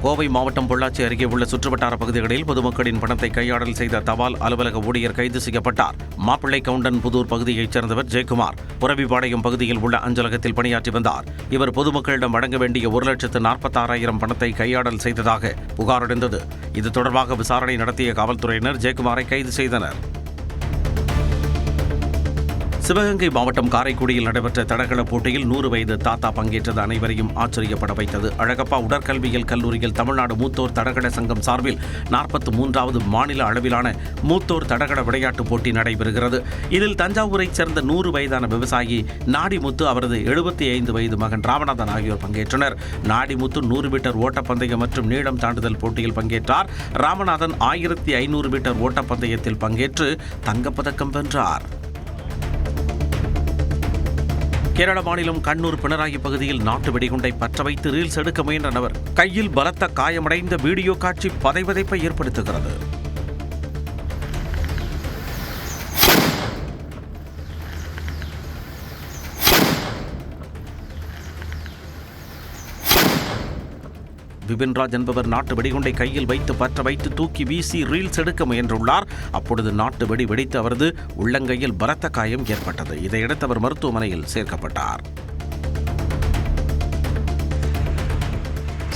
Speaker 2: கோவை மாவட்டம் பொள்ளாச்சி அருகே உள்ள சுற்றுவட்டார பகுதிகளில் பொதுமக்களின் பணத்தை கையாடல் செய்த தபால் அலுவலக ஊழியர் கைது செய்யப்பட்டார். மாப்பிள்ளை கவுண்டன் புதூர் பகுதியைச் சேர்ந்தவர் ஜெயக்குமார் புரவிபாளையம் பகுதியில் உள்ள அஞ்சலகத்தில் பணியாற்றி வந்தார். இவர் பொதுமக்களிடம் வழங்க வேண்டிய 1,46,000 பணத்தை கையாடல் செய்ததாக புகாரடைந்தது. இது தொடர்பாக விசாரணை நடத்திய காவல்துறையினர் ஜெயக்குமாரை கைது செய்தனர். சிவகங்கை மாவட்டம் காரைக்குடியில் நடைபெற்ற தடகள போட்டியில் 100 வயது தாத்தா பங்கேற்றது அனைவரையும் ஆச்சரியப்பட வைத்தது. அழகப்பா உடற்கல்வியியல் கல்லூரியில் தமிழ்நாடு மூத்தோர் தடகள சங்கம் சார்பில் 43வது மாநில அளவிலான மூத்தோர் தடகள விளையாட்டுப் போட்டி நடைபெறுகிறது. இதில் தஞ்சாவூரைச் சேர்ந்த 100 வயதான விவசாயி நாடிமுத்து, அவரது 75 வயது மகன் ராமநாதன் ஆகியோர் பங்கேற்றனர். நாடிமுத்து 100 மீட்டர் ஓட்டப்பந்தயம் மற்றும் நீளம் தாண்டுதல் போட்டியில் பங்கேற்றார். ராமநாதன் 1500 மீட்டர் ஓட்டப்பந்தயத்தில் பங்கேற்று தங்கப்பதக்கம் வென்றார். கேரள மாநிலம் கண்ணூர் பினராயி பகுதியில் நாட்டு வெடிகுண்டை பற்ற வைத்து ரீல்ஸ் எடுக்க முயன்ற நபர் கையில் பலத்த காயமடைந்த வீடியோ காட்சி பதைபதைப்பை ஏற்படுத்துகிறது. விபின்ராஜ் என்பவர் நாட்டு வெடிகுண்டை கையில் வைத்து பற்ற வைத்து தூக்கி வீசி ரீல்ஸ் எடுக்க முயன்றுள்ளார். அப்பொழுது நாட்டு வெடி வெடித்து அவரது உள்ளங்கையில் பலத்த காயம் ஏற்பட்டது. இதையடுத்து அவர் மருத்துவமனையில் சேர்க்கப்பட்டார்.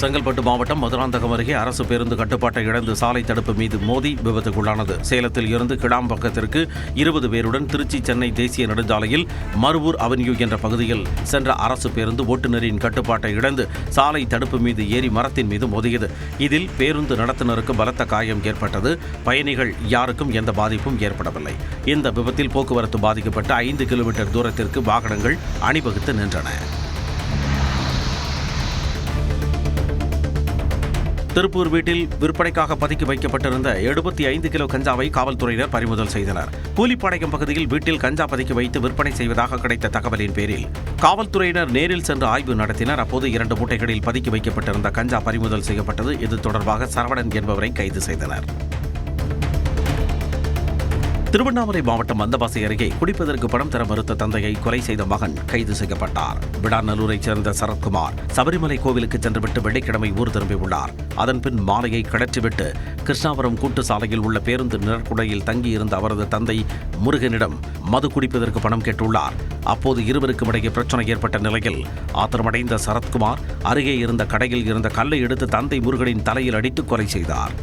Speaker 2: செங்கல்பட்டு மாவட்டம் மதுராந்தகம் அருகே அரசு பேருந்து கட்டுப்பாட்டை இழந்து சாலை தடுப்பு மீது மோதி விபத்துக்குள்ளானது. சேலத்தில் இருந்து கிளாம்பக்கத்திற்கு 20 பேருடன் திருச்சி சென்னை தேசிய நெடுஞ்சாலையில் மருவூர் அவென்யூ என்ற பகுதியில் சென்ற அரசு பேருந்து ஓட்டுநரின் கட்டுப்பாட்டை இழந்து சாலை தடுப்பு மீது ஏறி மரத்தின் மீது மோதியது. இதில் பேருந்து நடத்துனருக்கு பலத்த காயம் ஏற்பட்டது. பயணிகள் யாருக்கும் எந்த பாதிப்பும் ஏற்படவில்லை. இந்த விபத்தில் போக்குவரத்து பாதிக்கப்பட்டு 5 கிலோமீட்டர் தூரத்திற்கு வாகனங்கள் அணிவகுத்து நின்றன. திருப்பூர் வீட்டில் விற்பனைக்காக பதுக்கி வைக்கப்பட்டிருந்த 75 கிலோ கஞ்சாவை காவல்துறையினர் பறிமுதல் செய்தனர். கூலிப்பாளையம் பகுதியில் வீட்டில் கஞ்சா பதுக்கி வைத்து விற்பனை செய்வதாக கிடைத்த தகவலின் பேரில் காவல்துறையினர் நேரில் சென்று ஆய்வு நடத்தினர். அப்போது 2 மூட்டைகளில் பதுக்கி வைக்கப்பட்டிருந்த கஞ்சா பறிமுதல் செய்யப்பட்டது. இது தொடர்பாக சரவணன் என்பவரை கைது செய்தனர். திருவண்ணாமலை மாவட்டம் வந்தவாசி அருகே குடிப்பதற்கு பணம் தர மறுத்த தந்தையை கொலை செய்த மகன் கைது செய்யப்பட்டார். விடாநல்லூரைச் சேர்ந்த சரத்குமார் சபரிமலை கோவிலுக்கு சென்றுவிட்டு வெள்ளிக்கிழமை ஊர் திரும்பியுள்ளார். அதன்பின் மாலையை கடற்றிவிட்டு கிருஷ்ணாபுரம் கூட்டு சாலையில் உள்ள பேருந்து நிழற்குடையில் தங்கியிருந்த அவரது தந்தை முருகனிடம் மது குடிப்பதற்கு பணம் கேட்டுள்ளார். அப்போது இருவருக்கும் இடையே பிரச்சனை ஏற்பட்ட நிலையில் ஆத்திரமடைந்த சரத்குமார் அருகே இருந்த கடையில் இருந்த கல்லை எடுத்து தந்தை முருகனின் தலையில் அடித்து கொலை செய்தார்.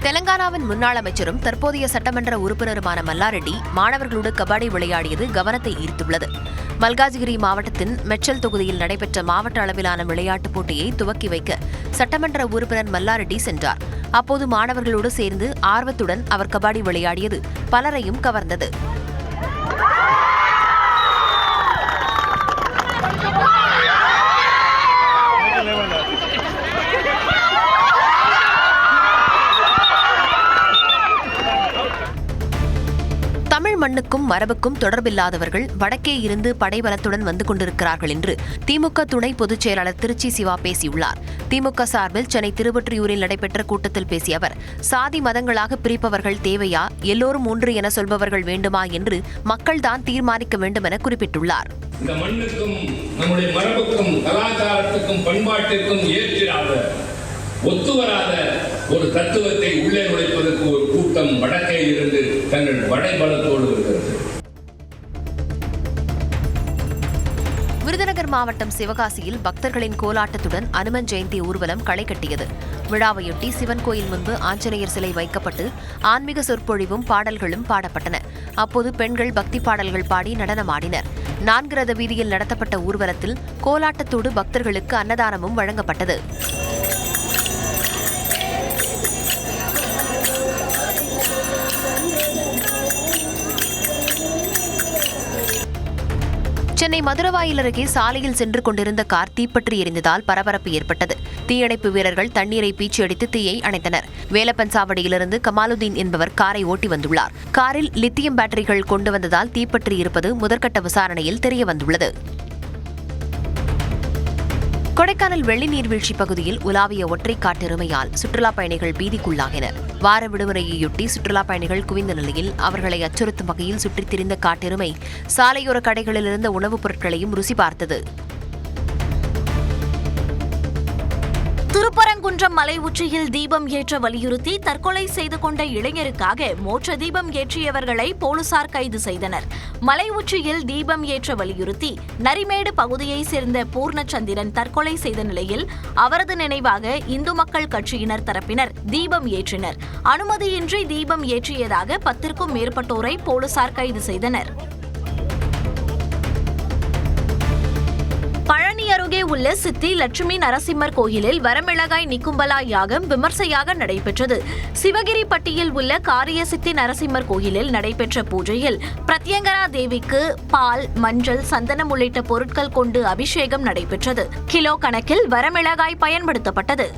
Speaker 6: தெலங்கானாவின் முன்னாள் அமைச்சரும் தற்போதைய சட்டமன்ற உறுப்பினருமான மல்லாரெட்டி மாணவர்களோடு கபடி விளையாடியது கவனத்தை ஈர்த்துள்ளது. மல்காஜ்கிரி மாவட்டத்தின் மெச்சல் தொகுதியில் நடைபெற்ற மாவட்ட அளவிலான விளையாட்டுப் போட்டியை துவக்கி வைக்க சட்டமன்ற உறுப்பினர் மல்லாரெட்டி சென்றார். அப்போது மாணவர்களோடு சேர்ந்து ஆர்வத்துடன் அவர் கபடி விளையாடியது பலரையும் கவர்ந்தது. தமிழ் மண்ணுக்கும் மரபுக்கும் தொடர்பில்லாதவர்கள் வடக்கே இருந்து படைபலத்துடன் வந்து கொண்டிருக்கிறார்கள் என்று திமுக துணை பொதுச் செயலாளர் திருச்சி சிவா பேசியுள்ளார். திமுக சார்பில் சென்னை திருவொற்றியூரில் நடைபெற்ற கூட்டத்தில் பேசிய அவர், சாதி மதங்களாக பிரிப்பவர்கள் தேவையா, எல்லோரும் ஒன்று என சொல்பவர்கள் வேண்டுமா என்று மக்கள்தான் தீர்மானிக்க வேண்டும் என குறிப்பிட்டுள்ளார்.
Speaker 20: இந்த மண்ணுக்கும் நம்முடைய மரபுக்கும் கலாச்சாரத்துக்கும் பண்பாட்டிற்கும் ஏற்றிராத ஒத்துவராத ஒரு தத்துவத்தை உள்ளே நுழைப்பதற்கு ஒரு கூட்டம் வடக்கே இருந்து தங்கள் படைபலத்தோடு வருகிறது.
Speaker 6: விருதுநகர் மாவட்டம் சிவகாசியில் பக்தர்களின் கோலாட்டத்துடன் அனுமன் ஜெயந்தி ஊர்வலம் களை கட்டியது. விழாவையொட்டி சிவன் கோயில் முன்பு ஆஞ்சநேயர் சிலை வைக்கப்பட்டு ஆன்மீக சொற்பொழிவும் பாடல்களும் பாடப்பட்டன. அப்போது பெண்கள் பக்தி பாடல்கள் பாடி நடனமாடினர். 4 ரத வீதியில் நடத்தப்பட்ட ஊர்வலத்தில் கோலாட்டத்தோடு பக்தர்களுக்கு அன்னதானமும் வழங்கப்பட்டது. சென்னை மதுரவாயில் அருகே சாலையில் சென்று கொண்டிருந்த கார் தீப்பற்றி எரிந்ததால் பரபரப்பு ஏற்பட்டது. தீயணைப்பு வீரர்கள் தண்ணீரை பீச்சி அடித்து தீயை அணைத்தனர். வேலப்பன்சாவடியிலிருந்து கமாலுதீன் என்பவர் காரை ஓட்டி வந்துள்ளார். காரில் லித்தியம் பேட்டரிகள் கொண்டு வந்ததால் தீப்பற்றி இருப்பது முதற்கட்ட விசாரணையில் தெரியவந்துள்ளது. கொடைக்கானல் வெள்ளி நீர்வீழ்ச்சி பகுதியில் உலாவிய ஒற்றை காட்டெருமையால் சுற்றுலாப் பயணிகள் பீதிக்குள்ளாகினர். வார விடுமுறையொட்டி சுற்றுலாப் பயணிகள் குவிந்த நிலையில் அவர்களை அச்சுறுத்தும் வகையில் சுற்றித் திரிந்த காட்டெருமை சாலையோர கடைகளில் இருந்த உணவுப் பொருட்களையும் ருசி பார்த்தது.
Speaker 12: திருப்பரங்குன்றம் மலை உச்சியில் தீபம் ஏற்ற வலியுறுத்தி தற்கொலை செய்து கொண்ட இளைஞருக்காக மோட்ச தீபம் ஏற்றியவர்களை போலீசார் கைது செய்தனர். மலை உச்சியில் தீபம் ஏற்ற வலியுறுத்தி நரிமேடு பகுதியைச் சேர்ந்த பூர்ணச்சந்திரன் தற்கொலை செய்த நிலையில் அவரது நினைவாக இந்து மக்கள் கட்சியினர் தரப்பினர் தீபம் ஏற்றினர். அனுமதியின்றி தீபம் ஏற்றியதாக 10க்கும் மேற்பட்டோரை போலீசார் கைது செய்தனர். பழனி அருகே உள்ள சித்தி லட்சுமி நரசிம்மர் கோயிலில் வரமிளகாய் நிக்கும்பலா யாகம் விமர்சையாக நடைபெற்றது. சிவகிரிப்பட்டியில் உள்ள காரிய சித்தி நரசிம்மர் கோயிலில் நடைபெற்ற பூஜையில் பிரத்யங்கரா தேவிக்கு பால், மஞ்சள், சந்தனம் உள்ளிட்ட பொருட்கள் கொண்டு அபிஷேகம் நடைபெற்றது. கிலோ கணக்கில் வரமிளகாய் பயன்படுத்தப்பட்டது.